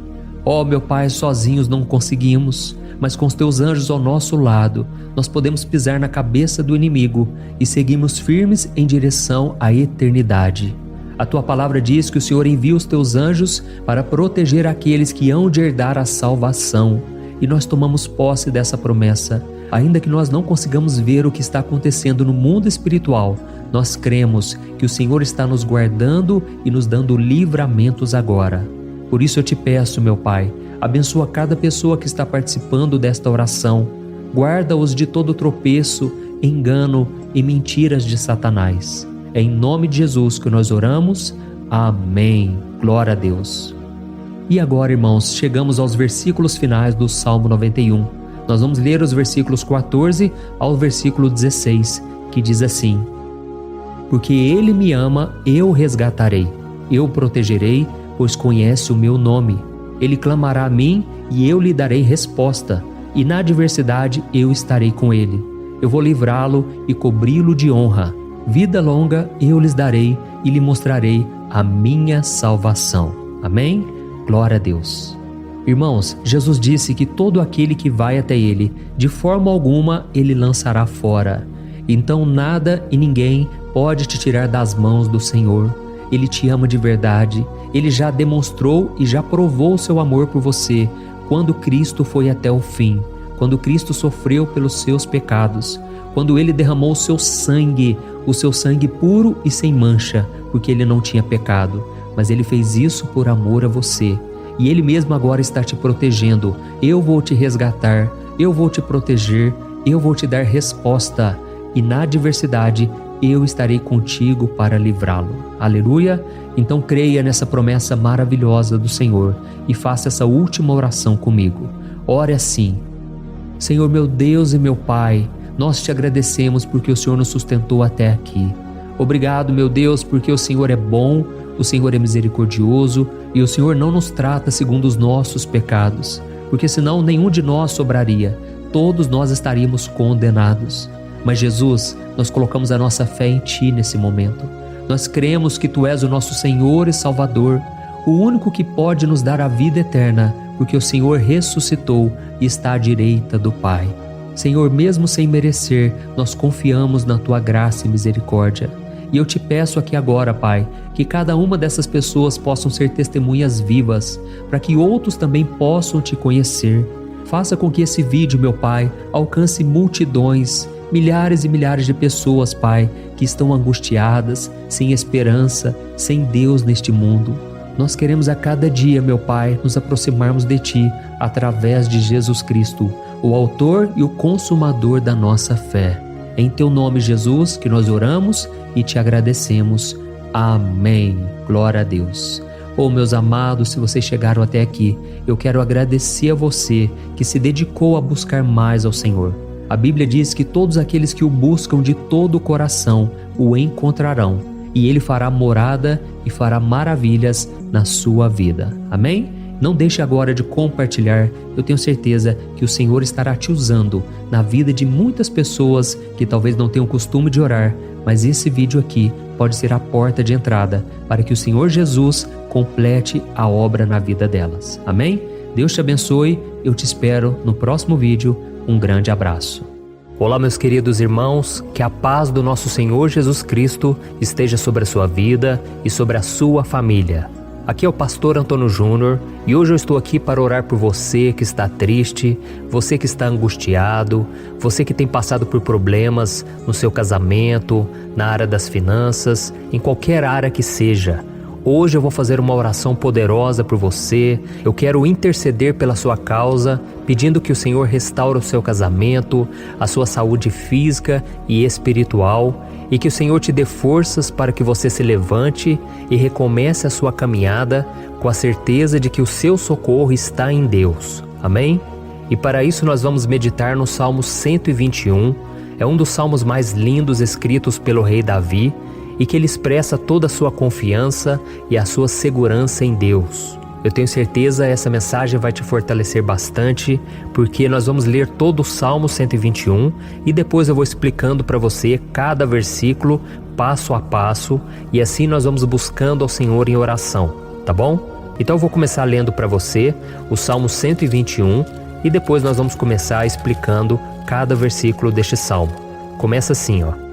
Ó meu Pai, sozinhos não conseguimos, mas com os teus anjos ao nosso lado, nós podemos pisar na cabeça do inimigo e seguirmos firmes em direção à eternidade. A tua palavra diz que o Senhor envia os teus anjos para proteger aqueles que hão de herdar a salvação. E nós tomamos posse dessa promessa. Ainda que nós não consigamos ver o que está acontecendo no mundo espiritual, nós cremos que o Senhor está nos guardando e nos dando livramentos agora. Por isso eu te peço, meu Pai, abençoa cada pessoa que está participando desta oração. Guarda-os de todo tropeço, engano e mentiras de Satanás. É em nome de Jesus que nós oramos. Amém. Glória a Deus. E agora, irmãos, chegamos aos versículos finais do Salmo 91. Nós vamos ler os versículos 14 ao versículo 16, que diz assim: Porque Ele me ama, eu o resgatarei, eu o protegerei, pois conhece o meu nome. Ele clamará a mim e eu lhe darei resposta, e na adversidade eu estarei com ele. Eu vou livrá-lo e cobri-lo de honra. Vida longa eu lhes darei e lhe mostrarei a minha salvação. Amém? Glória a Deus. Irmãos, Jesus disse que todo aquele que vai até Ele, de forma alguma Ele lançará fora. Então nada e ninguém pode te tirar das mãos do Senhor. Ele te ama de verdade. Ele já demonstrou e já provou o seu amor por você quando Cristo foi até o fim, quando Cristo sofreu pelos seus pecados, quando Ele derramou o seu sangue puro e sem mancha, porque Ele não tinha pecado. Mas Ele fez isso por amor a você. E Ele mesmo agora está te protegendo. Eu vou te resgatar, eu vou te proteger, eu vou te dar resposta. E na adversidade, eu estarei contigo para livrá-lo. Aleluia! Então creia nessa promessa maravilhosa do Senhor e faça essa última oração comigo. Ore assim: Senhor meu Deus e meu Pai, nós te agradecemos porque o Senhor nos sustentou até aqui. Obrigado, meu Deus, porque o Senhor é bom, o Senhor é misericordioso e o Senhor não nos trata segundo os nossos pecados, porque senão nenhum de nós sobraria, todos nós estaríamos condenados. Mas Jesus, nós colocamos a nossa fé em Ti nesse momento. Nós cremos que Tu és o nosso Senhor e Salvador, o único que pode nos dar a vida eterna, porque o Senhor ressuscitou e está à direita do Pai. Senhor, mesmo sem merecer, nós confiamos na Tua graça e misericórdia. E eu te peço aqui agora, Pai, que cada uma dessas pessoas possam ser testemunhas vivas, para que outros também possam Te conhecer. Faça com que esse vídeo, meu Pai, alcance multidões, milhares e milhares de pessoas, Pai, que estão angustiadas, sem esperança, sem Deus neste mundo. Nós queremos a cada dia, meu Pai, nos aproximarmos de Ti através de Jesus Cristo, o autor e o consumador da nossa fé. Em Teu nome, Jesus, que nós oramos e Te agradecemos. Amém. Glória a Deus. Oh, meus amados, se vocês chegaram até aqui, eu quero agradecer a você que se dedicou a buscar mais ao Senhor. A Bíblia diz que todos aqueles que o buscam de todo o coração o encontrarão, e Ele fará morada e fará maravilhas na sua vida. Amém? Não deixe agora de compartilhar, eu tenho certeza que o Senhor estará te usando na vida de muitas pessoas que talvez não tenham costume de orar, mas esse vídeo aqui pode ser a porta de entrada para que o Senhor Jesus complete a obra na vida delas. Amém? Deus te abençoe, eu te espero no próximo vídeo. Um grande abraço. Olá, meus queridos irmãos, que a paz do nosso Senhor Jesus Cristo esteja sobre a sua vida e sobre a sua família. Aqui é o pastor Antônio Júnior e hoje eu estou aqui para orar por você que está triste, você que está angustiado, você que tem passado por problemas no seu casamento, na área das finanças, em qualquer área que seja. Hoje eu vou fazer uma oração poderosa por você. Eu quero interceder pela sua causa, pedindo que o Senhor restaure o seu casamento, a sua saúde física e espiritual, e que o Senhor te dê forças para que você se levante e recomece a sua caminhada com a certeza de que o seu socorro está em Deus. Amém? E para isso nós vamos meditar no Salmo 121. É um dos salmos mais lindos escritos pelo rei Davi, e que ele expressa toda a sua confiança e a sua segurança em Deus. Eu tenho certeza que essa mensagem vai te fortalecer bastante, porque nós vamos ler todo o Salmo 121 e depois eu vou explicando para você cada versículo, passo a passo, e assim nós vamos buscando ao Senhor em oração, tá bom? Então eu vou começar lendo para você o Salmo 121 e depois nós vamos começar explicando cada versículo deste salmo. Começa assim, ó.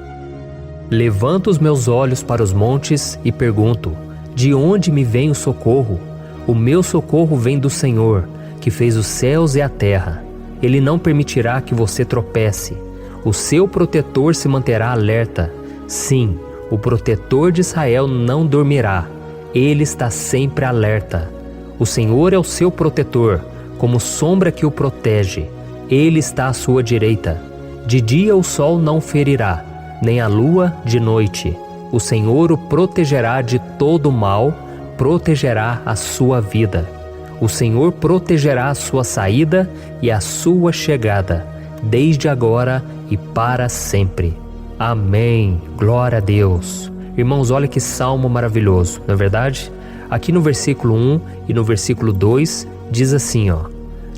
Levanto os meus olhos para os montes e pergunto: de onde me vem o socorro? O meu socorro vem do Senhor, que fez os céus e a terra. Ele não permitirá que você tropece. O seu protetor se manterá alerta. Sim, o protetor de Israel não dormirá. Ele está sempre alerta. O Senhor é o seu protetor, como sombra que o protege. Ele está à sua direita. De dia o sol não ferirá, nem a lua de noite. O Senhor o protegerá de todo mal, protegerá a sua vida. O Senhor protegerá a sua saída e a sua chegada, desde agora e para sempre. Amém. Glória a Deus. Irmãos, olha que salmo maravilhoso, não é verdade? Aqui no versículo 1 e no versículo 2 diz assim, ó: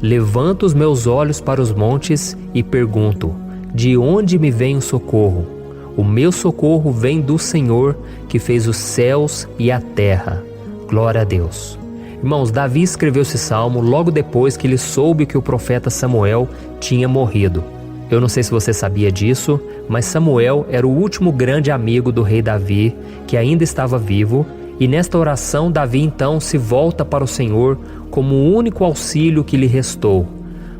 Levanto os meus olhos para os montes e pergunto: de onde me vem o socorro? O meu socorro vem do Senhor, que fez os céus e a terra. Glória a Deus. Irmãos, Davi escreveu esse salmo logo depois que ele soube que o profeta Samuel tinha morrido. Eu não sei se você sabia disso, mas Samuel era o último grande amigo do rei Davi, que ainda estava vivo, e nesta oração Davi então se volta para o Senhor como o único auxílio que lhe restou.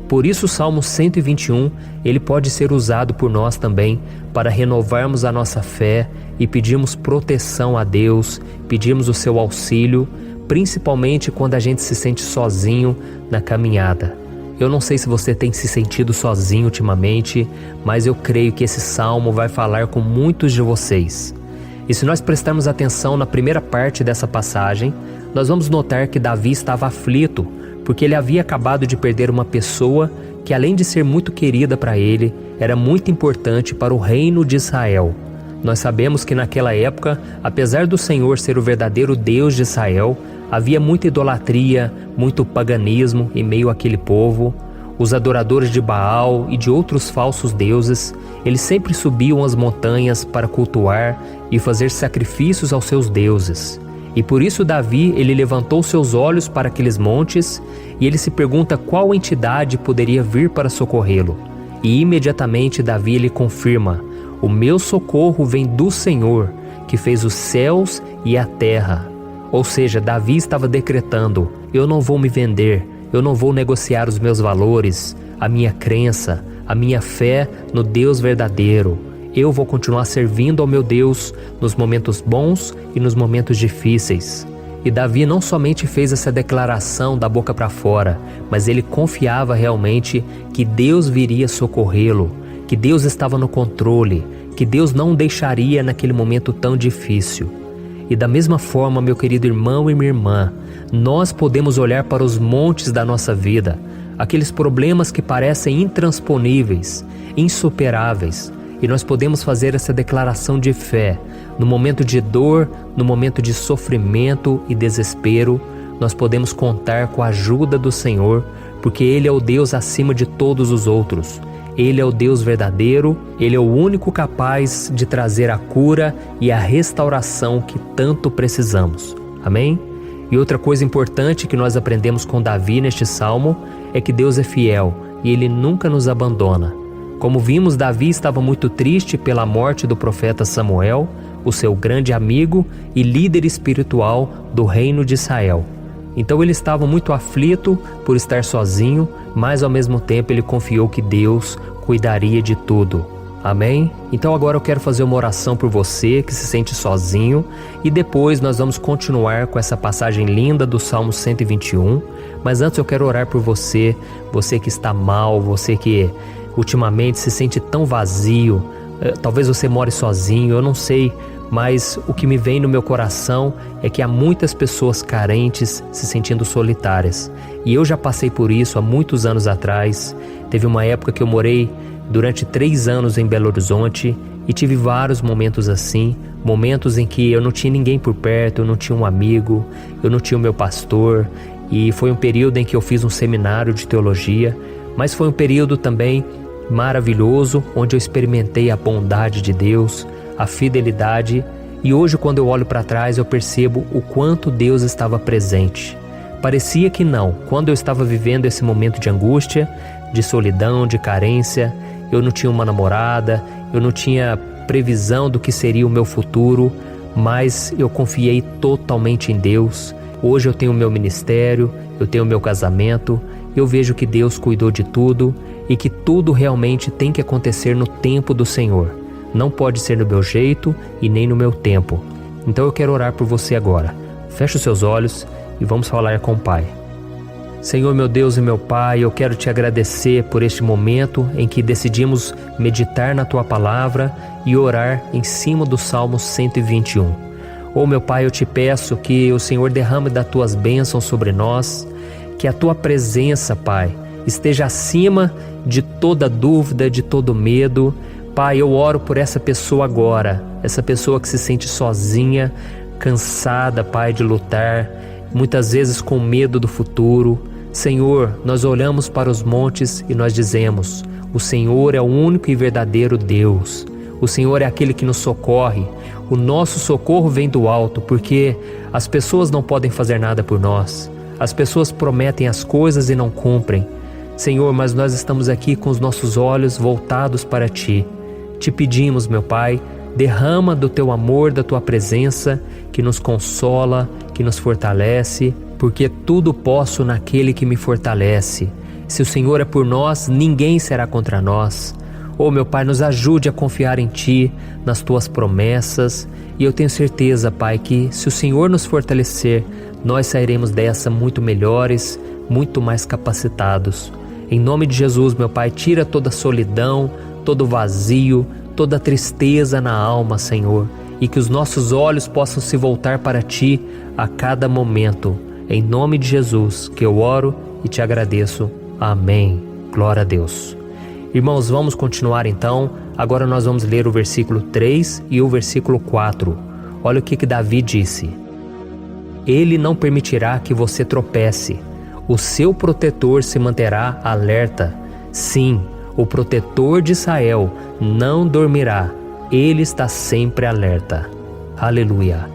Por isso o Salmo 121, ele pode ser usado por nós também para renovarmos a nossa fé e pedirmos proteção a Deus, pedirmos o seu auxílio, principalmente quando a gente se sente sozinho na caminhada. Eu não sei se você tem se sentido sozinho ultimamente, mas eu creio que esse salmo vai falar com muitos de vocês. E se nós prestarmos atenção na primeira parte dessa passagem, nós vamos notar que Davi estava aflito, porque ele havia acabado de perder uma pessoa que, além de ser muito querida para ele, era muito importante para o reino de Israel. Nós sabemos que naquela época, apesar do Senhor ser o verdadeiro Deus de Israel, havia muita idolatria, muito paganismo em meio àquele povo. Os adoradores de Baal e de outros falsos deuses, eles sempre subiam as montanhas para cultuar e fazer sacrifícios aos seus deuses. E por isso Davi, ele levantou seus olhos para aqueles montes e ele se pergunta qual entidade poderia vir para socorrê-lo. E imediatamente Davi, ele confirma: o meu socorro vem do Senhor, que fez os céus e a terra. Ou seja, Davi estava decretando: eu não vou me vender, eu não vou negociar os meus valores, a minha crença, a minha fé no Deus verdadeiro. Eu vou continuar servindo ao meu Deus nos momentos bons e nos momentos difíceis. E Davi não somente fez essa declaração da boca para fora, mas ele confiava realmente que Deus viria socorrê-lo, que Deus estava no controle, que Deus não o deixaria naquele momento tão difícil. E da mesma forma, meu querido irmão e minha irmã, nós podemos olhar para os montes da nossa vida, aqueles problemas que parecem intransponíveis, insuperáveis, e nós podemos fazer essa declaração de fé no momento de dor, no momento de sofrimento e desespero, nós podemos contar com a ajuda do Senhor, porque Ele é o Deus acima de todos os outros. Ele é o Deus verdadeiro, Ele é o único capaz de trazer a cura e a restauração que tanto precisamos. Amém? E outra coisa importante que nós aprendemos com Davi neste salmo é que Deus é fiel e Ele nunca nos abandona. Como vimos, Davi estava muito triste pela morte do profeta Samuel, o seu grande amigo e líder espiritual do reino de Israel. Então ele estava muito aflito por estar sozinho, mas ao mesmo tempo ele confiou que Deus cuidaria de tudo. Amém? Então agora eu quero fazer uma oração por você que se sente sozinho e depois nós vamos continuar com essa passagem linda do Salmo 121. Mas antes eu quero orar por você, você que está mal, você que ultimamente se sente tão vazio, talvez você more sozinho, eu não sei, mas o que me vem no meu coração é que há muitas pessoas carentes se sentindo solitárias. E eu já passei por isso há muitos anos atrás. Teve uma época que eu morei durante 3 anos em Belo Horizonte e tive vários momentos assim, momentos em que eu não tinha ninguém por perto, eu não tinha um amigo, eu não tinha o meu pastor, e foi um período em que eu fiz um seminário de teologia, mas foi um período também maravilhoso, onde eu experimentei a bondade de Deus, a fidelidade, e hoje quando eu olho para trás eu percebo o quanto Deus estava presente. Parecia que não, quando eu estava vivendo esse momento de angústia, de solidão, de carência, eu não tinha uma namorada, eu não tinha previsão do que seria o meu futuro, mas eu confiei totalmente em Deus. Hoje eu tenho o meu ministério, eu tenho o meu casamento, eu vejo que Deus cuidou de tudo e que tudo realmente tem que acontecer no tempo do Senhor. Não pode ser no meu jeito e nem no meu tempo. Então eu quero orar por você agora. Feche os seus olhos e vamos falar com o Pai. Senhor, meu Deus e meu Pai, eu quero te agradecer por este momento em que decidimos meditar na Tua Palavra e orar em cima do Salmo 121. Oh, meu Pai, eu te peço que o Senhor derrame das Tuas bênçãos sobre nós, que a Tua presença, Pai, esteja acima de toda dúvida, de todo medo. Pai, eu oro por essa pessoa agora, essa pessoa que se sente sozinha, cansada, Pai, de lutar, muitas vezes com medo do futuro. Senhor, nós olhamos para os montes e nós dizemos: o Senhor é o único e verdadeiro Deus. O Senhor é aquele que nos socorre. O nosso socorro vem do alto, porque as pessoas não podem fazer nada por nós. As pessoas prometem as coisas e não cumprem. Senhor, mas nós estamos aqui com os nossos olhos voltados para Ti. Te pedimos, meu Pai, derrama do Teu amor, da Tua presença, que nos consola, que nos fortalece, porque tudo posso naquele que me fortalece. Se o Senhor é por nós, ninguém será contra nós. Oh, meu Pai, nos ajude a confiar em Ti, nas Tuas promessas, e eu tenho certeza, Pai, que se o Senhor nos fortalecer, nós sairemos dessa muito melhores, muito mais capacitados. Em nome de Jesus, meu Pai, tira toda a solidão, todo o vazio, toda a tristeza na alma, Senhor, e que os nossos olhos possam se voltar para Ti a cada momento. Em nome de Jesus que eu oro e te agradeço. Amém. Glória a Deus. Irmãos, vamos continuar então. Agora nós vamos ler o versículo 3 e o versículo 4. Olha o que Davi disse: Ele não permitirá que você tropece. O seu protetor se manterá alerta. Sim, o protetor de Israel não dormirá. Ele está sempre alerta. Aleluia.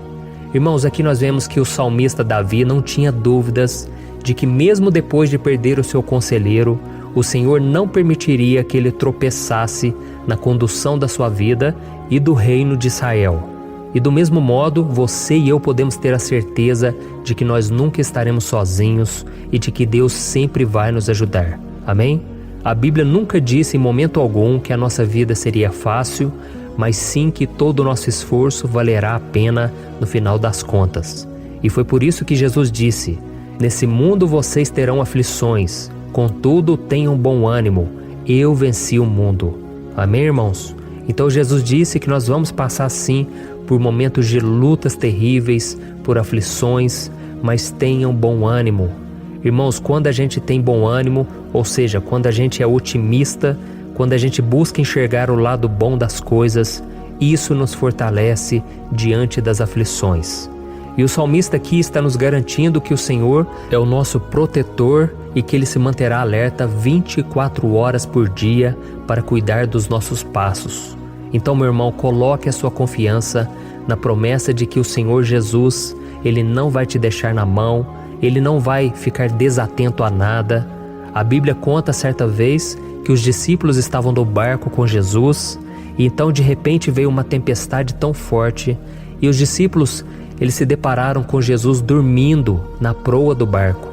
Irmãos, aqui nós vemos que o salmista Davi não tinha dúvidas de que mesmo depois de perder o seu conselheiro, o Senhor não permitiria que ele tropeçasse na condução da sua vida e do reino de Israel. E do mesmo modo, você e eu podemos ter a certeza de que nós nunca estaremos sozinhos e de que Deus sempre vai nos ajudar. Amém? A Bíblia nunca disse em momento algum que a nossa vida seria fácil, mas sim que todo o nosso esforço valerá a pena no final das contas. E foi por isso que Jesus disse: Nesse mundo vocês terão aflições, contudo tenham bom ânimo, eu venci o mundo. Amém, irmãos? Então Jesus disse que nós vamos passar sim por momentos de lutas terríveis, por aflições, mas tenham bom ânimo. Irmãos, quando a gente tem bom ânimo, ou seja, quando a gente é otimista, quando a gente busca enxergar o lado bom das coisas, isso nos fortalece diante das aflições. E o salmista aqui está nos garantindo que o Senhor é o nosso protetor e que Ele se manterá alerta 24 horas por dia para cuidar dos nossos passos. Então, meu irmão, coloque a sua confiança na promessa de que o Senhor Jesus, Ele não vai te deixar na mão, Ele não vai ficar desatento a nada. A Bíblia conta certa vez que os discípulos estavam no barco com Jesus e então de repente veio uma tempestade tão forte e os discípulos, eles se depararam com Jesus dormindo na proa do barco.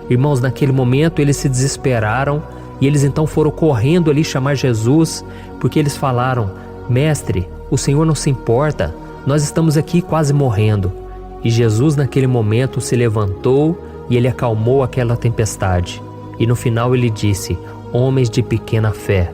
Irmãos, naquele momento eles se desesperaram e eles então foram correndo ali chamar Jesus, porque eles falaram: Mestre, o Senhor não se importa, nós estamos aqui quase morrendo. E Jesus naquele momento se levantou e Ele acalmou aquela tempestade. E no final Ele disse: homens de pequena fé.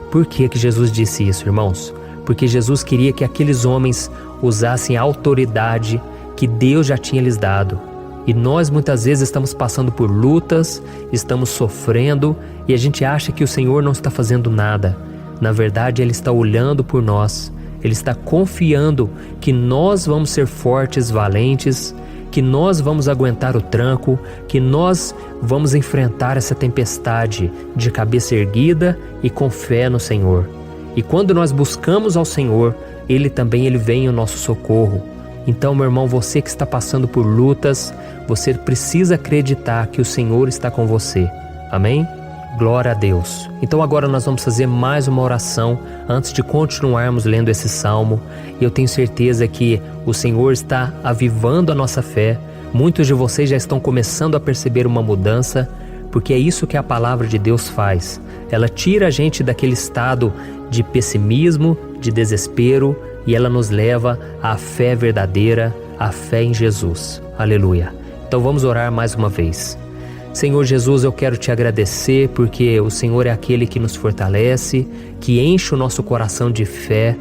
Por que Jesus disse isso, irmãos? Porque Jesus queria que aqueles homens usassem a autoridade que Deus já tinha lhes dado. E nós muitas vezes estamos passando por lutas, estamos sofrendo e a gente acha que o Senhor não está fazendo nada. Na verdade, Ele está olhando por nós. Ele está confiando que nós vamos ser fortes, valentes, que nós vamos aguentar o tranco, que nós vamos enfrentar essa tempestade de cabeça erguida e com fé no Senhor. E quando nós buscamos ao Senhor, Ele vem ao nosso socorro. Então, meu irmão, você que está passando por lutas, você precisa acreditar que o Senhor está com você. Amém? Glória a Deus. Então agora nós vamos fazer mais uma oração antes de continuarmos lendo esse salmo. E eu tenho certeza que o Senhor está avivando a nossa fé. Muitos de vocês já estão começando a perceber uma mudança, porque é isso que a palavra de Deus faz. Ela tira a gente daquele estado de pessimismo, de desespero, e ela nos leva à fé verdadeira, à fé em Jesus. Aleluia. Então vamos orar mais uma vez. Senhor Jesus, eu quero te agradecer porque o Senhor é aquele que nos fortalece, que enche o nosso coração de fé.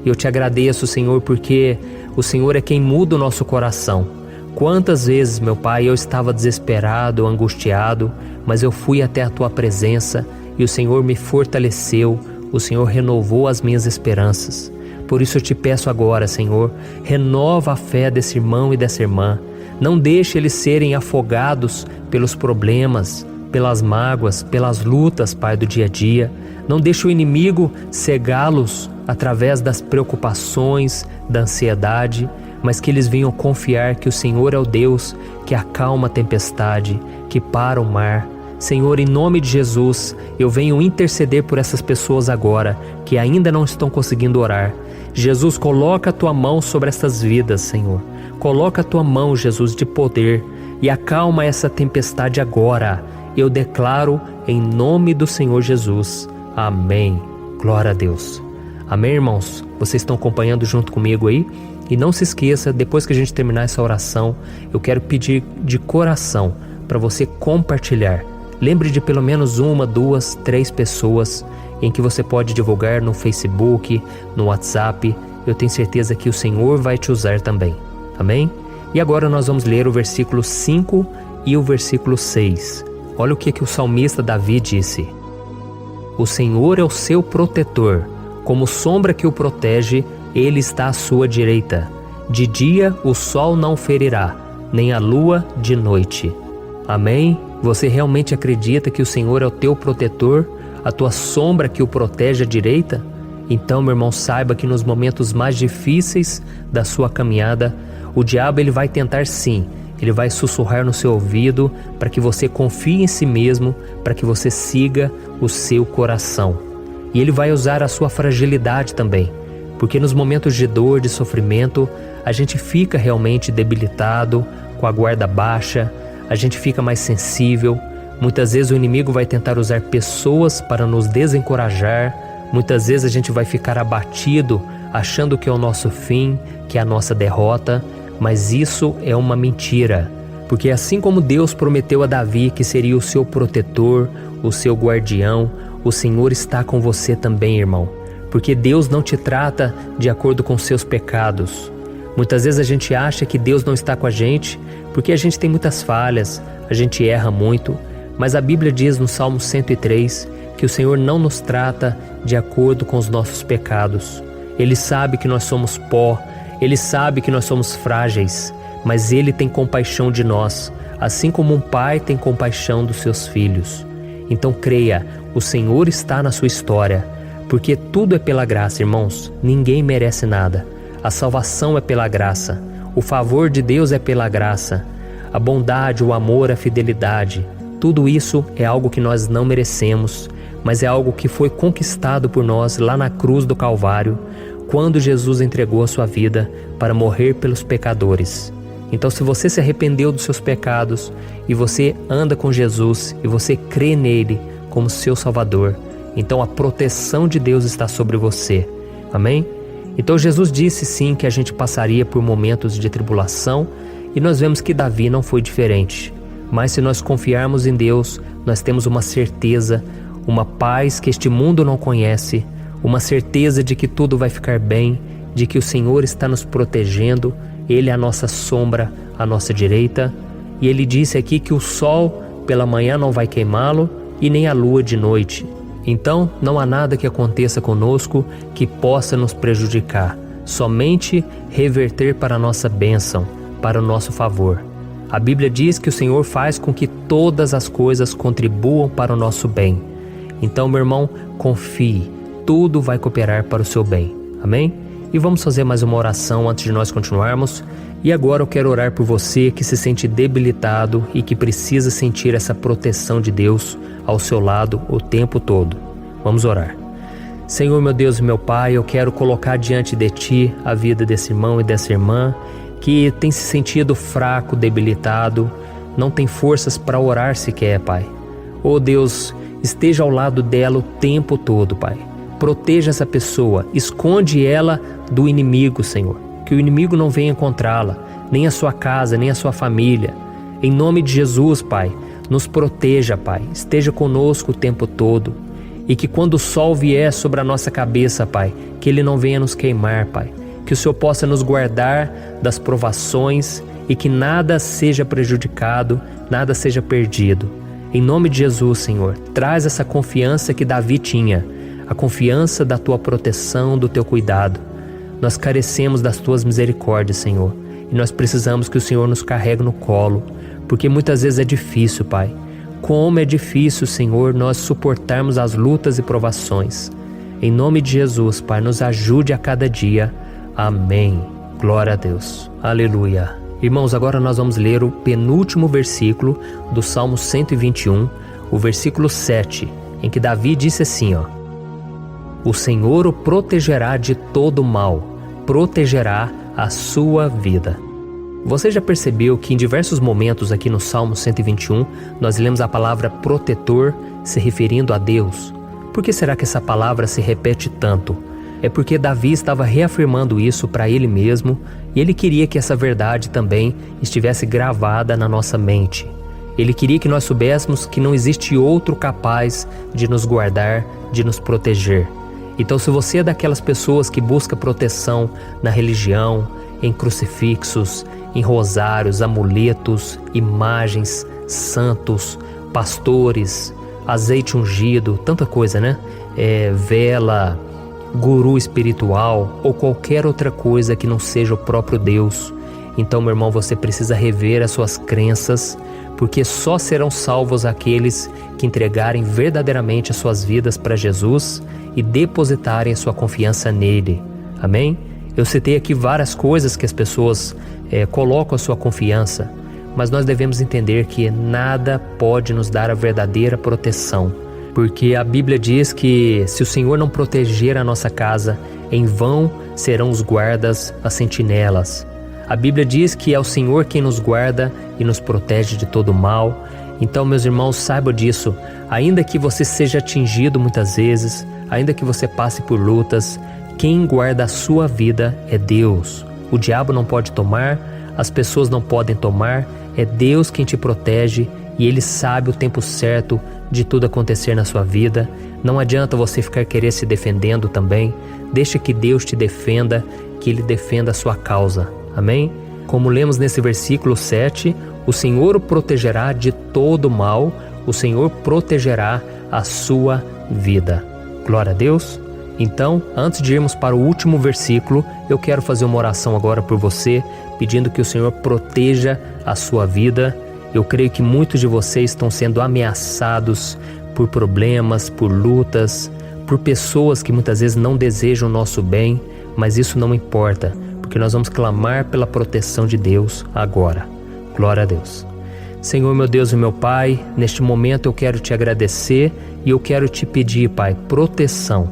Eu te agradeço, Senhor, porque o Senhor é quem muda o nosso coração. Quantas vezes, meu Pai, eu estava desesperado, angustiado, mas eu fui até a Tua presença e o Senhor me fortaleceu, o Senhor renovou as minhas esperanças. Por isso eu te peço agora, Senhor, renova a fé desse irmão e dessa irmã. Não deixe eles serem afogados pelos problemas, pelas mágoas, pelas lutas, Pai, do dia a dia. Não deixe o inimigo cegá-los através das preocupações, da ansiedade, mas que eles venham confiar que o Senhor é o Deus que acalma a tempestade, que para o mar. Senhor, em nome de Jesus, eu venho interceder por essas pessoas agora que ainda não estão conseguindo orar. Jesus, coloca a Tua mão sobre essas vidas, Senhor. Coloca a Tua mão, Jesus, de poder e acalma essa tempestade agora. Eu declaro em nome do Senhor Jesus. Amém. Glória a Deus. Amém, irmãos? Vocês estão acompanhando junto comigo aí? E não se esqueça, depois que a gente terminar essa oração, eu quero pedir de coração para você compartilhar. Lembre de pelo menos 1, 2, 3 pessoas em que você pode divulgar no Facebook, no WhatsApp. Eu tenho certeza que o Senhor vai te usar também. Amém? E agora nós vamos ler o versículo 5 e o versículo 6. Olha o que o salmista Davi disse. O Senhor é o seu protetor, como sombra que o protege, Ele está à sua direita. De dia o sol não ferirá, nem a lua de noite. Amém? Você realmente acredita que o Senhor é o teu protetor, a tua sombra que o protege à direita? Então, meu irmão, saiba que nos momentos mais difíceis da sua caminhada, o diabo ele vai tentar sim, ele vai sussurrar no seu ouvido para que você confie em si mesmo, para que você siga o seu coração. E ele vai usar a sua fragilidade também, porque nos momentos de dor, de sofrimento, a gente fica realmente debilitado, com a guarda baixa, a gente fica mais sensível. Muitas vezes o inimigo vai tentar usar pessoas para nos desencorajar. Muitas vezes a gente vai ficar abatido, achando que é o nosso fim, que é a nossa derrota. Mas isso é uma mentira. Porque assim como Deus prometeu a Davi que seria o seu protetor, o seu guardião, o Senhor está com você também, irmão. Porque Deus não te trata de acordo com seus pecados. Muitas vezes a gente acha que Deus não está com a gente porque a gente tem muitas falhas, a gente erra muito, mas a Bíblia diz no Salmo 103 que o Senhor não nos trata de acordo com os nossos pecados. Ele sabe que nós somos pó, Ele sabe que nós somos frágeis, mas Ele tem compaixão de nós, assim como um pai tem compaixão dos seus filhos. Então creia, o Senhor está na sua história, porque tudo é pela graça, irmãos. Ninguém merece nada. A salvação é pela graça. O favor de Deus é pela graça. A bondade, o amor, a fidelidade, tudo isso é algo que nós não merecemos, mas é algo que foi conquistado por nós lá na cruz do Calvário, quando Jesus entregou a sua vida para morrer pelos pecadores. Então, se você se arrependeu dos seus pecados e você anda com Jesus e você crê nele como seu Salvador, então a proteção de Deus está sobre você. Amém? Então Jesus disse sim que a gente passaria por momentos de tribulação, e nós vemos que Davi não foi diferente. Mas se nós confiarmos em Deus, nós temos uma certeza, uma paz que este mundo não conhece, uma certeza de que tudo vai ficar bem, de que o Senhor está nos protegendo, Ele é a nossa sombra, à nossa direita. E Ele disse aqui que o sol pela manhã não vai queimá-lo e nem a lua de noite. Então não há nada que aconteça conosco que possa nos prejudicar, somente reverter para a nossa bênção, para o nosso favor. A Bíblia diz que o Senhor faz com que todas as coisas contribuam para o nosso bem. Então, meu irmão, confie, tudo vai cooperar para o seu bem. Amém? E vamos fazer mais uma oração antes de nós continuarmos. E agora eu quero orar por você que se sente debilitado e que precisa sentir essa proteção de Deus ao seu lado o tempo todo. Vamos orar. Senhor, meu Deus e meu Pai, eu quero colocar diante de Ti a vida desse irmão e dessa irmã que tem se sentido fraco, debilitado, não tem forças para orar sequer, Pai. Oh Deus, esteja ao lado dela o tempo todo, Pai. Proteja essa pessoa, esconde ela do inimigo, Senhor. Que o inimigo não venha encontrá-la, nem a sua casa, nem a sua família. Em nome de Jesus, Pai, nos proteja, Pai. Esteja conosco o tempo todo. E que quando o sol vier sobre a nossa cabeça, Pai, que ele não venha nos queimar, Pai. Que o Senhor possa nos guardar das provações e que nada seja prejudicado, nada seja perdido. Em nome de Jesus, Senhor, traz essa confiança que Davi tinha, a confiança da Tua proteção, do Teu cuidado. Nós carecemos das Tuas misericórdias, Senhor, e nós precisamos que o Senhor nos carregue no colo, porque muitas vezes é difícil, Pai. Como é difícil, Senhor, nós suportarmos as lutas e provações. Em nome de Jesus, Pai, nos ajude a cada dia. Amém. Glória a Deus. Aleluia. Irmãos, agora nós vamos ler o penúltimo versículo do Salmo 121, o versículo 7, em que Davi disse assim, ó: O Senhor o protegerá de todo mal, protegerá a sua vida. Você já percebeu que em diversos momentos aqui no Salmo 121, nós lemos a palavra protetor se referindo a Deus? Por que será que essa palavra se repete tanto? É porque Davi estava reafirmando isso para ele mesmo e ele queria que essa verdade também estivesse gravada na nossa mente. Ele queria que nós soubéssemos que não existe outro capaz de nos guardar, de nos proteger. Então, se você é daquelas pessoas que busca proteção na religião, em crucifixos, em rosários, amuletos, imagens, santos, pastores, azeite ungido, tanta coisa, né? Vela, guru espiritual ou qualquer outra coisa que não seja o próprio Deus. Então, meu irmão, você precisa rever as suas crenças, porque só serão salvos aqueles que entregarem verdadeiramente as suas vidas para Jesus e depositarem a sua confiança nele. Amém? Eu citei aqui várias coisas que as pessoas colocam a sua confiança, mas nós devemos entender que nada pode nos dar a verdadeira proteção, porque a Bíblia diz que se o Senhor não proteger a nossa casa, em vão serão os guardas, as sentinelas. A Bíblia diz que é o Senhor quem nos guarda e nos protege de todo mal. Então, meus irmãos, saibam disso. Ainda que você seja atingido muitas vezes, ainda que você passe por lutas, quem guarda a sua vida é Deus. O diabo não pode tomar, as pessoas não podem tomar, é Deus quem te protege e Ele sabe o tempo certo de tudo acontecer na sua vida. Não adianta você ficar querer se defendendo também. Deixa que Deus te defenda, que Ele defenda a sua causa. Amém? Como lemos nesse versículo 7, o Senhor o protegerá de todo mal, o Senhor protegerá a sua vida. Glória a Deus. Então, antes de irmos para o último versículo, eu quero fazer uma oração agora por você, pedindo que o Senhor proteja a sua vida. Eu creio que muitos de vocês estão sendo ameaçados por problemas, por lutas, por pessoas que muitas vezes não desejam o nosso bem, mas isso não importa, porque nós vamos clamar pela proteção de Deus agora. Glória a Deus. Senhor, meu Deus e meu Pai, neste momento eu quero te agradecer e eu quero te pedir, Pai, proteção.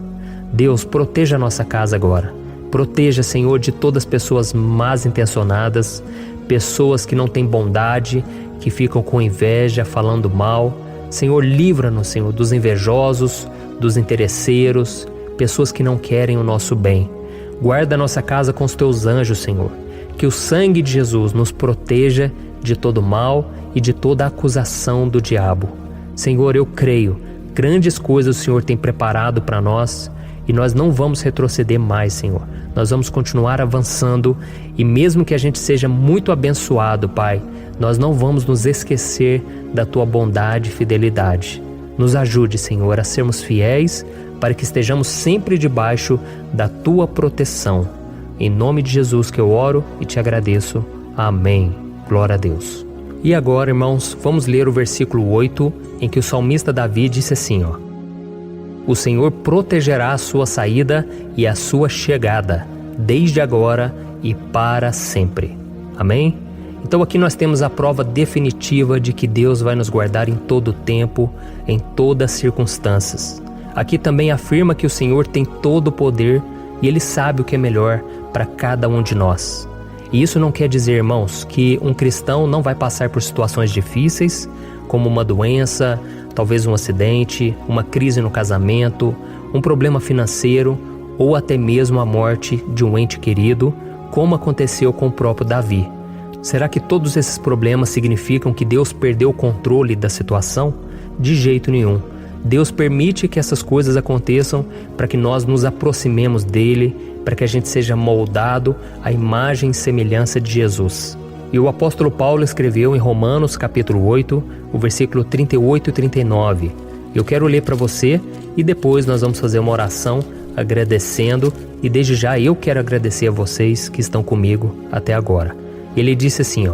Deus, proteja a nossa casa agora. Proteja, Senhor, de todas as pessoas más intencionadas, pessoas que não têm bondade, que ficam com inveja, falando mal. Senhor, livra-nos, Senhor, dos invejosos, dos interesseiros, pessoas que não querem o nosso bem. Guarda a nossa casa com os teus anjos, Senhor. Que o sangue de Jesus nos proteja de todo mal e de toda acusação do diabo. Senhor, eu creio, grandes coisas o Senhor tem preparado para nós e nós não vamos retroceder mais, Senhor. Nós vamos continuar avançando e mesmo que a gente seja muito abençoado, Pai, nós não vamos nos esquecer da Tua bondade e fidelidade. Nos ajude, Senhor, a sermos fiéis para que estejamos sempre debaixo da Tua proteção. Em nome de Jesus que eu oro e te agradeço. Amém. Glória a Deus. E agora, irmãos, vamos ler o versículo 8, em que o salmista Davi disse assim, O Senhor protegerá a sua saída e a sua chegada, desde agora e para sempre. Amém? Então aqui nós temos a prova definitiva de que Deus vai nos guardar em todo o tempo, em todas as circunstâncias. Aqui também afirma que o Senhor tem todo o poder e Ele sabe o que é melhor para cada um de nós. E isso não quer dizer, irmãos, que um cristão não vai passar por situações difíceis, como uma doença, talvez um acidente, uma crise no casamento, um problema financeiro ou até mesmo a morte de um ente querido, como aconteceu com o próprio Davi. Será que todos esses problemas significam que Deus perdeu o controle da situação? De jeito nenhum. Deus permite que essas coisas aconteçam para que nós nos aproximemos dele, para que a gente seja moldado à imagem e semelhança de Jesus. E o apóstolo Paulo escreveu em Romanos capítulo 8, o versículo 38 e 39. Eu quero ler para você e depois nós vamos fazer uma oração agradecendo, e desde já eu quero agradecer a vocês que estão comigo até agora. Ele disse assim,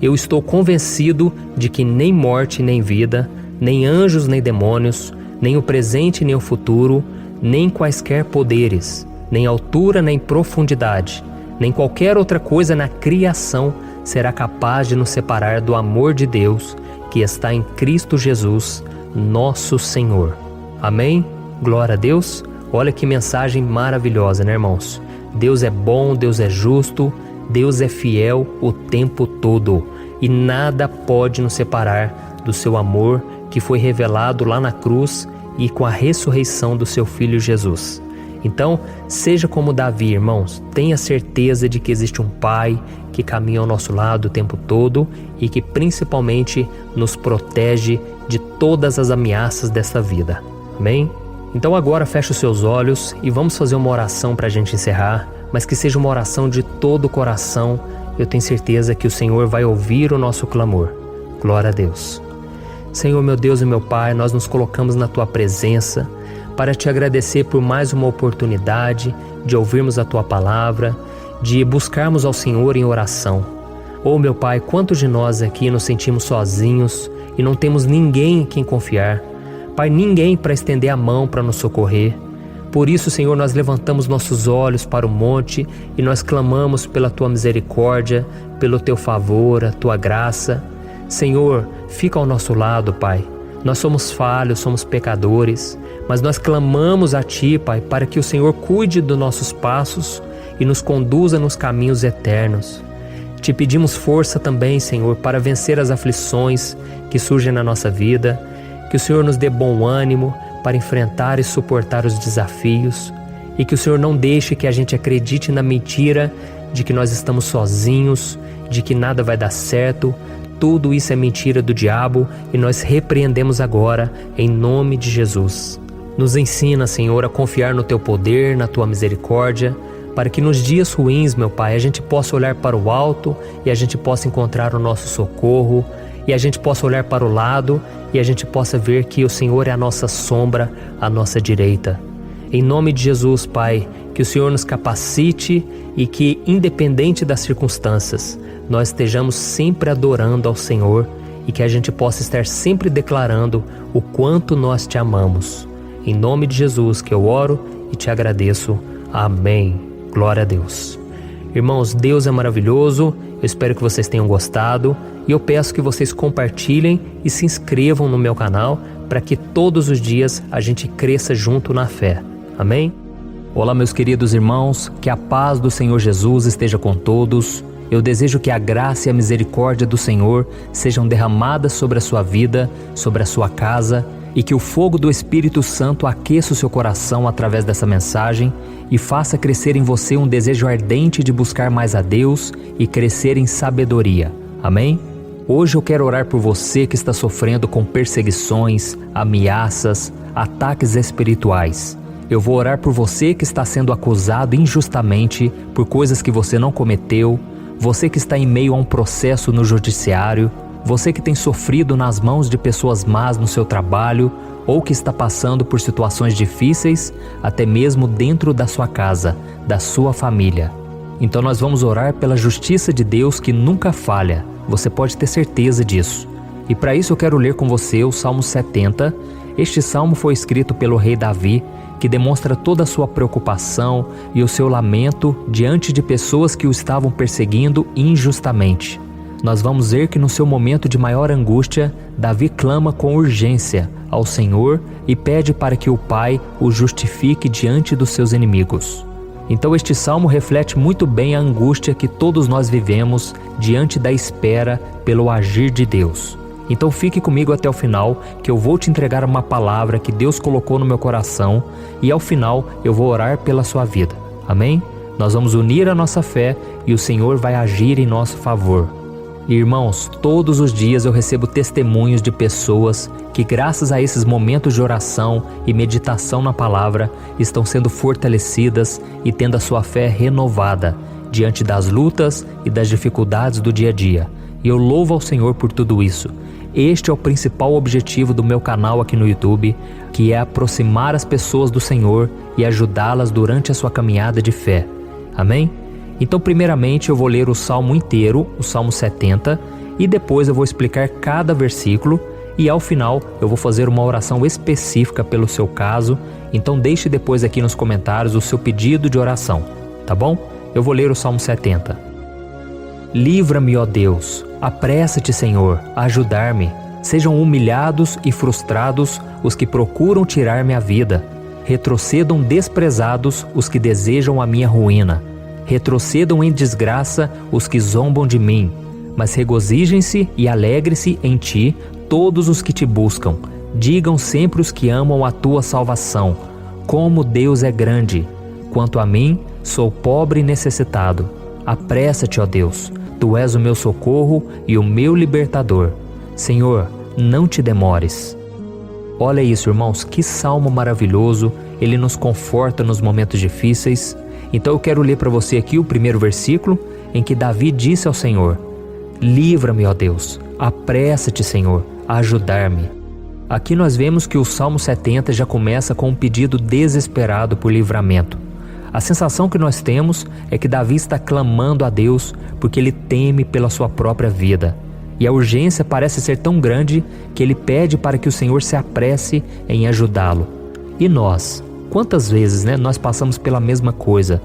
Eu estou convencido de que nem morte nem vida, nem anjos nem demônios, nem o presente nem o futuro, nem quaisquer poderes, nem altura nem profundidade, nem qualquer outra coisa na criação será capaz de nos separar do amor de Deus que está em Cristo Jesus, nosso Senhor. Amém? Glória a Deus. Olha que mensagem maravilhosa, né, irmãos? Deus é bom, Deus é justo, Deus é fiel o tempo todo e nada pode nos separar do seu amor que foi revelado lá na cruz e com a ressurreição do seu Filho Jesus. Então, seja como Davi, irmãos, tenha certeza de que existe um Pai que caminha ao nosso lado o tempo todo e que principalmente nos protege de todas as ameaças dessa vida. Amém? Então agora feche os seus olhos e vamos fazer uma oração para a gente encerrar, mas que seja uma oração de todo o coração. Eu tenho certeza que o Senhor vai ouvir o nosso clamor. Glória a Deus. Senhor, meu Deus e meu Pai, nós nos colocamos na Tua presença para Te agradecer por mais uma oportunidade de ouvirmos a Tua palavra, de buscarmos ao Senhor em oração. Oh, meu Pai, quantos de nós aqui nos sentimos sozinhos e não temos ninguém em quem confiar. Pai, ninguém para estender a mão para nos socorrer. Por isso, Senhor, nós levantamos nossos olhos para o monte e nós clamamos pela Tua misericórdia, pelo Teu favor, a Tua graça. Senhor, fica ao nosso lado, Pai. Nós somos falhos, somos pecadores, mas nós clamamos a Ti, Pai, para que o Senhor cuide dos nossos passos e nos conduza nos caminhos eternos. Te pedimos força também, Senhor, para vencer as aflições que surgem na nossa vida, que o Senhor nos dê bom ânimo para enfrentar e suportar os desafios e que o Senhor não deixe que a gente acredite na mentira de que nós estamos sozinhos, de que nada vai dar certo. Tudo isso é mentira do diabo e nós repreendemos agora em nome de Jesus. Nos ensina, Senhor, a confiar no Teu poder, na Tua misericórdia, para que nos dias ruins, meu Pai, a gente possa olhar para o alto e a gente possa encontrar o nosso socorro, e a gente possa olhar para o lado e a gente possa ver que o Senhor é a nossa sombra, a nossa direita. Em nome de Jesus, Pai, que o Senhor nos capacite e que, independente das circunstâncias, nós estejamos sempre adorando ao Senhor e que a gente possa estar sempre declarando o quanto nós te amamos. Em nome de Jesus que eu oro e te agradeço. Amém. Glória a Deus. Irmãos, Deus é maravilhoso. Eu espero que vocês tenham gostado e eu peço que vocês compartilhem e se inscrevam no meu canal para que todos os dias a gente cresça junto na fé. Amém? Olá, meus queridos irmãos, que a paz do Senhor Jesus esteja com todos. Eu desejo que a graça e a misericórdia do Senhor sejam derramadas sobre a sua vida, sobre a sua casa, e que o fogo do Espírito Santo aqueça o seu coração através dessa mensagem e faça crescer em você um desejo ardente de buscar mais a Deus e crescer em sabedoria. Amém? Hoje eu quero orar por você que está sofrendo com perseguições, ameaças, ataques espirituais. Eu vou orar por você que está sendo acusado injustamente por coisas que você não cometeu, você que está em meio a um processo no judiciário, você que tem sofrido nas mãos de pessoas más no seu trabalho ou que está passando por situações difíceis, até mesmo dentro da sua casa, da sua família. Então nós vamos orar pela justiça de Deus que nunca falha, você pode ter certeza disso. E para isso eu quero ler com você o Salmo 70. Este salmo foi escrito pelo rei Davi, que demonstra toda a sua preocupação e o seu lamento diante de pessoas que o estavam perseguindo injustamente. Nós vamos ver que no seu momento de maior angústia, Davi clama com urgência ao Senhor e pede para que o Pai o justifique diante dos seus inimigos. Então este salmo reflete muito bem a angústia que todos nós vivemos diante da espera pelo agir de Deus. Então fique comigo até o final, que eu vou te entregar uma palavra que Deus colocou no meu coração e ao final eu vou orar pela sua vida. Amém? Nós vamos unir a nossa fé e o Senhor vai agir em nosso favor. Irmãos, todos os dias eu recebo testemunhos de pessoas que, graças a esses momentos de oração e meditação na palavra, estão sendo fortalecidas e tendo a sua fé renovada diante das lutas e das dificuldades do dia a dia. E eu louvo ao Senhor por tudo isso. Este é o principal objetivo do meu canal aqui no YouTube, que é aproximar as pessoas do Senhor e ajudá-las durante a sua caminhada de fé. Amém? Então, primeiramente, eu vou ler o Salmo inteiro, o Salmo 70, e depois eu vou explicar cada versículo e ao final eu vou fazer uma oração específica pelo seu caso. Então deixe depois aqui nos comentários o seu pedido de oração, tá bom? Eu vou ler o Salmo 70. Livra-me, ó Deus, apressa-te, Senhor, a ajudar-me. Sejam humilhados e frustrados os que procuram tirar-me a vida. Retrocedam desprezados os que desejam a minha ruína. Retrocedam em desgraça os que zombam de mim. Mas regozijem-se e alegre-se em ti todos os que te buscam. Digam sempre os que amam a tua salvação: como Deus é grande! Quanto a mim, sou pobre e necessitado. Apressa-te, ó Deus, tu és o meu socorro e o meu libertador. Senhor, não te demores. Olha isso, irmãos, que salmo maravilhoso, ele nos conforta nos momentos difíceis. Então eu quero ler para você aqui o primeiro versículo, em que Davi disse ao Senhor: livra-me, ó Deus, apressa-te, Senhor, a ajudar-me. Aqui nós vemos que o Salmo 70 já começa com um pedido desesperado por livramento. A sensação que nós temos é que Davi está clamando a Deus porque ele teme pela sua própria vida. E a urgência parece ser tão grande que ele pede para que o Senhor se apresse em ajudá-lo. E nós? Quantas vezes nós passamos pela mesma coisa?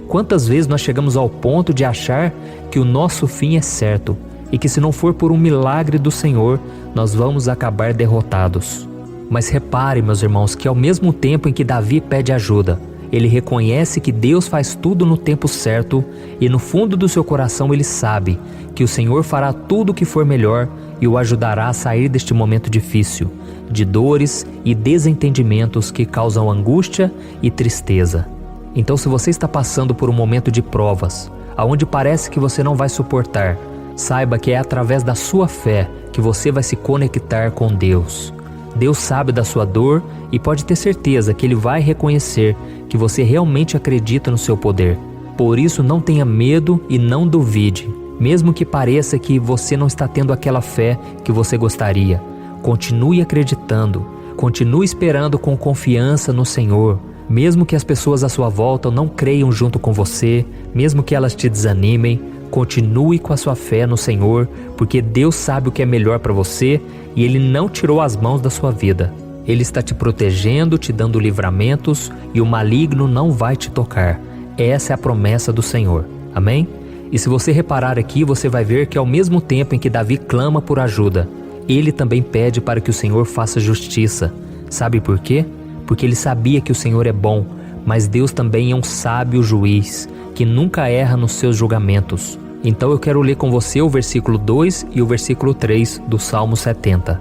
Quantas vezes nós chegamos ao ponto de achar que o nosso fim é certo e que se não for por um milagre do Senhor, nós vamos acabar derrotados? Mas repare, meus irmãos, que ao mesmo tempo em que Davi pede ajuda, ele reconhece que Deus faz tudo no tempo certo e no fundo do seu coração ele sabe que o Senhor fará tudo o que for melhor e o ajudará a sair deste momento difícil, de dores e desentendimentos que causam angústia e tristeza. Então, se você está passando por um momento de provas, aonde parece que você não vai suportar, saiba que é através da sua fé que você vai se conectar com Deus. Deus sabe da sua dor e pode ter certeza que Ele vai reconhecer que você realmente acredita no seu poder. Por isso, não tenha medo e não duvide, mesmo que pareça que você não está tendo aquela fé que você gostaria. Continue acreditando, continue esperando com confiança no Senhor, Mesmo que as pessoas à sua volta não creiam junto com você, mesmo que elas te desanimem, continue com a sua fé no Senhor, porque Deus sabe o que é melhor para você e Ele não tirou as mãos da sua vida. Ele está te protegendo, te dando livramentos e o maligno não vai te tocar. Essa é a promessa do Senhor. Amém? E se você reparar aqui, você vai ver que ao mesmo tempo em que Davi clama por ajuda, ele também pede para que o Senhor faça justiça. Sabe por quê? Porque ele sabia que o Senhor é bom, mas Deus também é um sábio juiz, que nunca erra nos seus julgamentos. Então eu quero ler com você o versículo 2 e o versículo 3 do Salmo 70.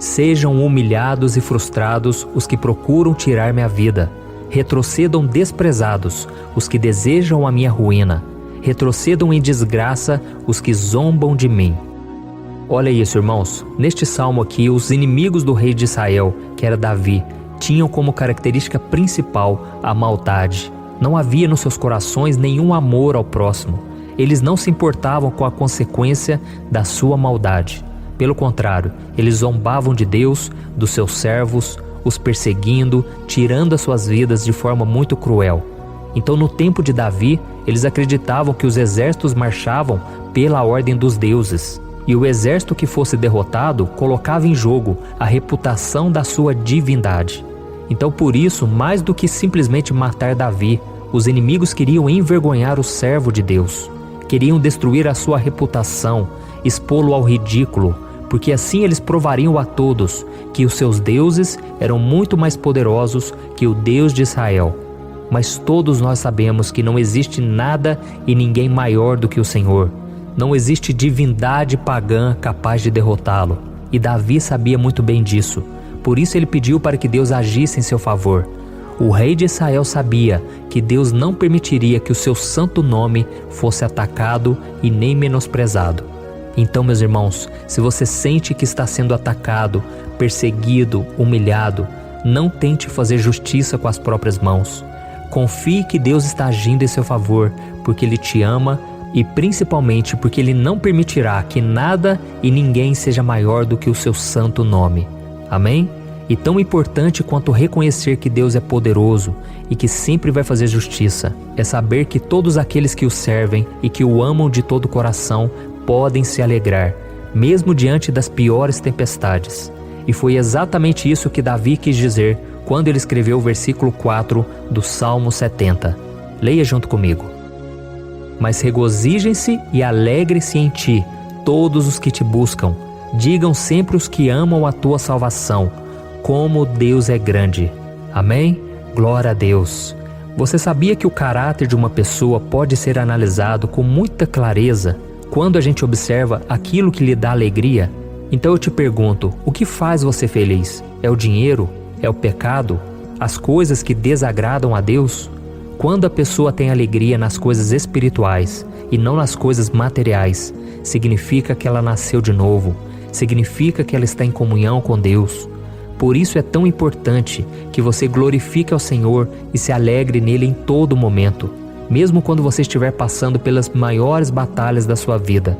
Sejam humilhados e frustrados os que procuram tirar minha vida. Retrocedam desprezados os que desejam a minha ruína. Retrocedam em desgraça os que zombam de mim. Olha isso, irmãos. Neste salmo aqui, os inimigos do rei de Israel, que era Davi, tinham como característica principal a maldade. Não havia nos seus corações nenhum amor ao próximo. Eles não se importavam com a consequência da sua maldade. Pelo contrário, eles zombavam de Deus, dos seus servos, os perseguindo, tirando as suas vidas de forma muito cruel. Então, no tempo de Davi, eles acreditavam que os exércitos marchavam pela ordem dos deuses. E o exército que fosse derrotado colocava em jogo a reputação da sua divindade. Então, por isso, mais do que simplesmente matar Davi, os inimigos queriam envergonhar o servo de Deus. Queriam destruir a sua reputação, expô-lo ao ridículo, porque assim eles provariam a todos que os seus deuses eram muito mais poderosos que o Deus de Israel. Mas todos nós sabemos que não existe nada e ninguém maior do que o Senhor. Não existe divindade pagã capaz de derrotá-lo. E Davi sabia muito bem disso. Por isso ele pediu para que Deus agisse em seu favor. O rei de Israel sabia que Deus não permitiria que o seu santo nome fosse atacado e nem menosprezado. Então, meus irmãos, se você sente que está sendo atacado, perseguido, humilhado, não tente fazer justiça com as próprias mãos. Confie que Deus está agindo em seu favor, porque Ele te ama e principalmente porque Ele não permitirá que nada e ninguém seja maior do que o seu santo nome. Amém? E tão importante quanto reconhecer que Deus é poderoso e que sempre vai fazer justiça, é saber que todos aqueles que o servem e que o amam de todo o coração podem se alegrar, mesmo diante das piores tempestades. E foi exatamente isso que Davi quis dizer quando ele escreveu o versículo 4 do Salmo 70. Leia junto comigo. Mas regozijem-se e alegrem-se em ti, todos os que te buscam. Digam sempre os que amam a tua salvação, como Deus é grande. Amém? Glória a Deus. Você sabia que o caráter de uma pessoa pode ser analisado com muita clareza quando a gente observa aquilo que lhe dá alegria? Então eu te pergunto, o que faz você feliz? É o dinheiro? É o pecado? As coisas que desagradam a Deus? Quando a pessoa tem alegria nas coisas espirituais e não nas coisas materiais, significa que ela nasceu de novo, significa que ela está em comunhão com Deus. Por isso é tão importante que você glorifique ao Senhor e se alegre nele em todo momento, mesmo quando você estiver passando pelas maiores batalhas da sua vida.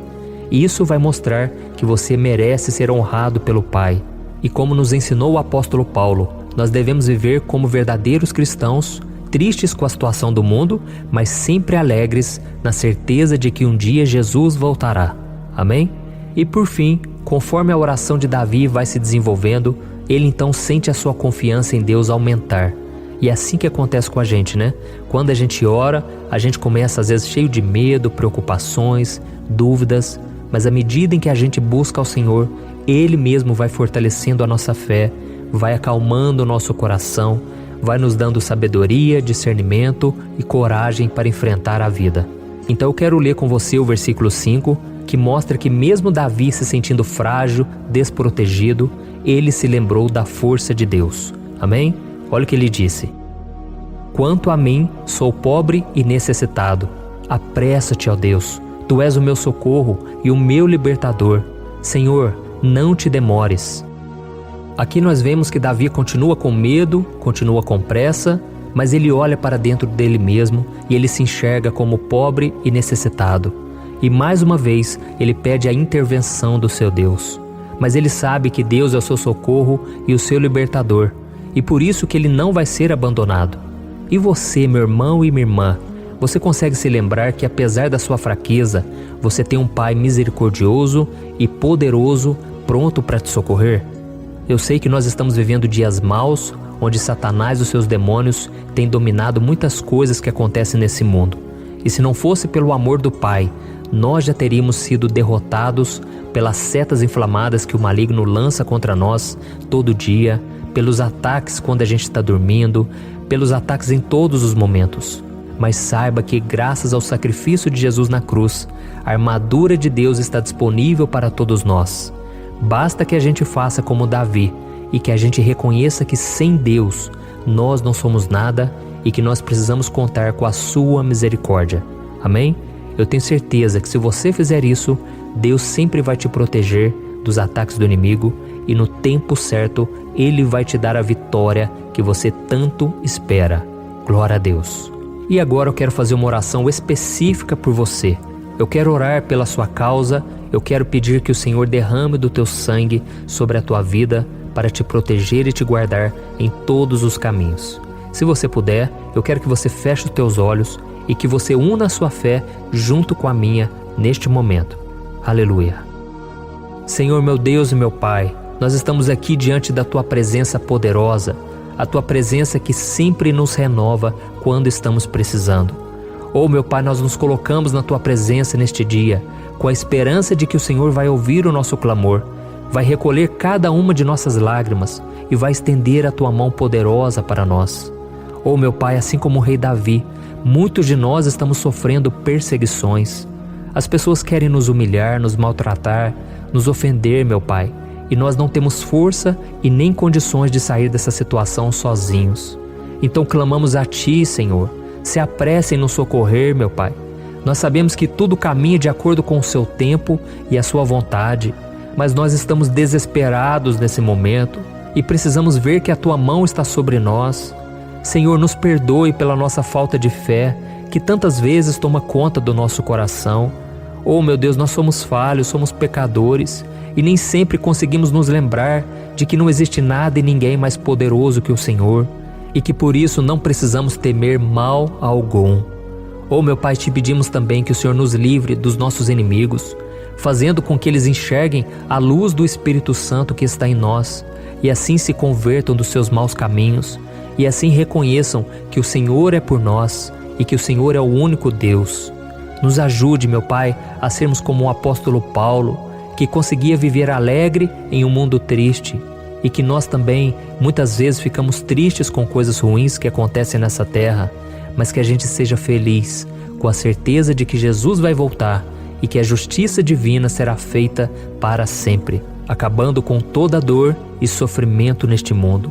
Isso vai mostrar que você merece ser honrado pelo Pai. E como nos ensinou o apóstolo Paulo, nós devemos viver como verdadeiros cristãos, tristes com a situação do mundo, mas sempre alegres na certeza de que um dia Jesus voltará. Amém? E por fim, conforme a oração de Davi vai se desenvolvendo, ele então sente a sua confiança em Deus aumentar. E é assim que acontece com a gente, né? Quando a gente ora, a gente começa às vezes cheio de medo, preocupações, dúvidas, mas à medida em que a gente busca ao Senhor, Ele mesmo vai fortalecendo a nossa fé, vai acalmando o nosso coração, vai nos dando sabedoria, discernimento e coragem para enfrentar a vida. Então eu quero ler com você o versículo 5, que mostra que mesmo Davi se sentindo frágil, desprotegido, ele se lembrou da força de Deus. Amém? Olha o que ele disse. Quanto a mim, sou pobre e necessitado. Apressa-te, ó Deus. Tu és o meu socorro e o meu libertador. Senhor, não te demores. Aqui nós vemos que Davi continua com medo, continua com pressa, mas ele olha para dentro dele mesmo e ele se enxerga como pobre e necessitado. E mais uma vez ele pede a intervenção do seu Deus. Mas ele sabe que Deus é o seu socorro e o seu libertador. e por isso que ele não vai ser abandonado. E você, meu irmão e minha irmã, você consegue se lembrar que apesar da sua fraqueza, você tem um Pai misericordioso e poderoso pronto para te socorrer? Eu sei que nós estamos vivendo dias maus, onde Satanás e os seus demônios têm dominado muitas coisas que acontecem nesse mundo. E se não fosse pelo amor do Pai, nós já teríamos sido derrotados pelas setas inflamadas que o maligno lança contra nós todo dia, pelos ataques quando a gente está dormindo, pelos ataques em todos os momentos. Mas saiba que graças ao sacrifício de Jesus na cruz, a armadura de Deus está disponível para todos nós. Basta que a gente faça como Davi e que a gente reconheça que sem Deus nós não somos nada e que nós precisamos contar com a sua misericórdia. Amém? Eu tenho certeza que se você fizer isso, Deus sempre vai te proteger dos ataques do inimigo e no tempo certo Ele vai te dar a vitória que você tanto espera. Glória a Deus. E agora eu quero fazer uma oração específica por você. Eu quero orar pela sua causa, eu quero pedir que o Senhor derrame do teu sangue sobre a tua vida para te proteger e te guardar em todos os caminhos. Se você puder, eu quero que você feche os teus olhos e que você una a sua fé junto com a minha neste momento. Aleluia. Senhor meu Deus e meu Pai, nós estamos aqui diante da Tua presença poderosa, a Tua presença que sempre nos renova quando estamos precisando. Oh meu Pai, nós nos colocamos na Tua presença neste dia, com a esperança de que o Senhor vai ouvir o nosso clamor, vai recolher cada uma de nossas lágrimas e vai estender a Tua mão poderosa para nós. Oh meu Pai, assim como o rei Davi, muitos de nós estamos sofrendo perseguições. As pessoas querem nos humilhar, nos maltratar, nos ofender, meu Pai, e nós não temos força e nem condições de sair dessa situação sozinhos. Então clamamos a Ti, Senhor, se apresse em nos socorrer, meu Pai. Nós sabemos que tudo caminha de acordo com o Seu tempo e a Sua vontade, mas nós estamos desesperados nesse momento e precisamos ver que a Tua mão está sobre nós. Senhor, nos perdoe pela nossa falta de fé, que tantas vezes toma conta do nosso coração. Oh meu Deus, nós somos falhos, somos pecadores e nem sempre conseguimos nos lembrar de que não existe nada e ninguém mais poderoso que o Senhor e que por isso não precisamos temer mal algum. Oh meu Pai, te pedimos também que o Senhor nos livre dos nossos inimigos, fazendo com que eles enxerguem a luz do Espírito Santo que está em nós e assim se convertam dos seus maus caminhos e assim reconheçam que o Senhor é por nós e que o Senhor é o único Deus. Nos ajude, meu Pai, a sermos como o apóstolo Paulo, que conseguia viver alegre em um mundo triste, e que nós também muitas vezes ficamos tristes com coisas ruins que acontecem nessa terra, mas que a gente seja feliz, com a certeza de que Jesus vai voltar e que a justiça divina será feita para sempre, acabando com toda dor e sofrimento neste mundo.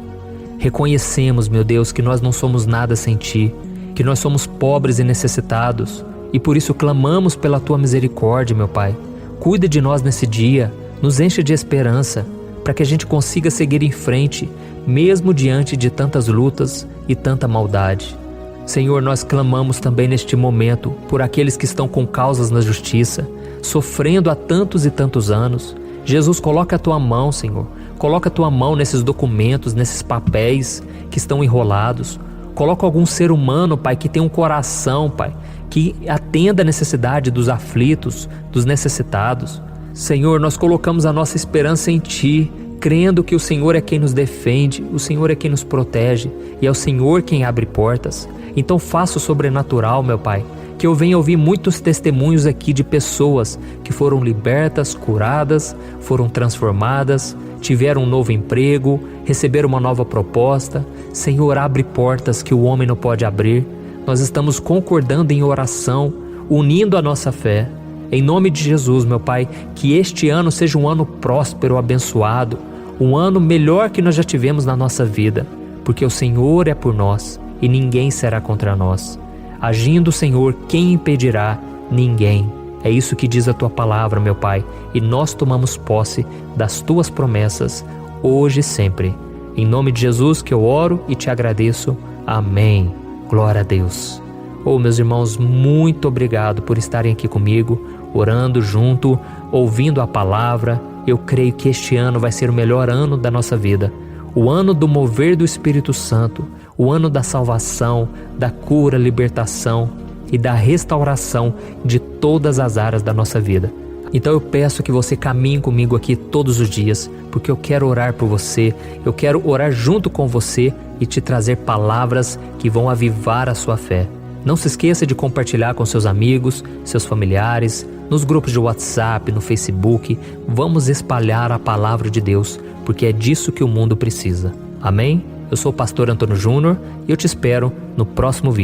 Reconhecemos, meu Deus, que nós não somos nada sem Ti, que nós somos pobres e necessitados, e por isso clamamos pela Tua misericórdia, meu Pai. Cuida de nós nesse dia, nos enche de esperança, para que a gente consiga seguir em frente, mesmo diante de tantas lutas e tanta maldade. Senhor, nós clamamos também neste momento por aqueles que estão com causas na justiça, sofrendo há tantos e tantos anos. Jesus, coloca a Tua mão, Senhor. Coloca a Tua mão nesses documentos, nesses papéis que estão enrolados. Coloca algum ser humano, Pai, que tem um coração, Pai, que atenda a necessidade dos aflitos, dos necessitados. Senhor, nós colocamos a nossa esperança em Ti, crendo que o Senhor é quem nos defende, o Senhor é quem nos protege e é o Senhor quem abre portas. Então faça o sobrenatural, meu Pai, que eu venha ouvir muitos testemunhos aqui de pessoas que foram libertas, curadas, foram transformadas, tiveram um novo emprego, receberam uma nova proposta. Senhor, abre portas que o homem não pode abrir. Nós estamos concordando em oração, unindo a nossa fé. Em nome de Jesus, meu Pai, que este ano seja um ano próspero, abençoado, um ano melhor que nós já tivemos na nossa vida, porque o Senhor é por nós e ninguém será contra nós. Agindo o Senhor, quem impedirá? Ninguém. É isso que diz a Tua palavra, meu Pai, e nós tomamos posse das Tuas promessas, hoje e sempre. Em nome de Jesus que eu oro e te agradeço. Amém. Glória a Deus. Oh, meus irmãos, muito obrigado por estarem aqui comigo, orando junto, ouvindo a palavra. Eu creio que este ano vai ser o melhor ano da nossa vida. o ano do mover do Espírito Santo, o ano da salvação, da cura, libertação e da restauração de todas as áreas da nossa vida. Então eu peço que você caminhe comigo aqui todos os dias, porque eu quero orar por você, eu quero orar junto com você e te trazer palavras que vão avivar a sua fé. Não se esqueça de compartilhar com seus amigos, seus familiares, nos grupos de WhatsApp, no Facebook. Vamos espalhar a palavra de Deus, porque é disso que o mundo precisa. Amém? Eu sou o pastor Antônio Júnior e eu te espero no próximo vídeo.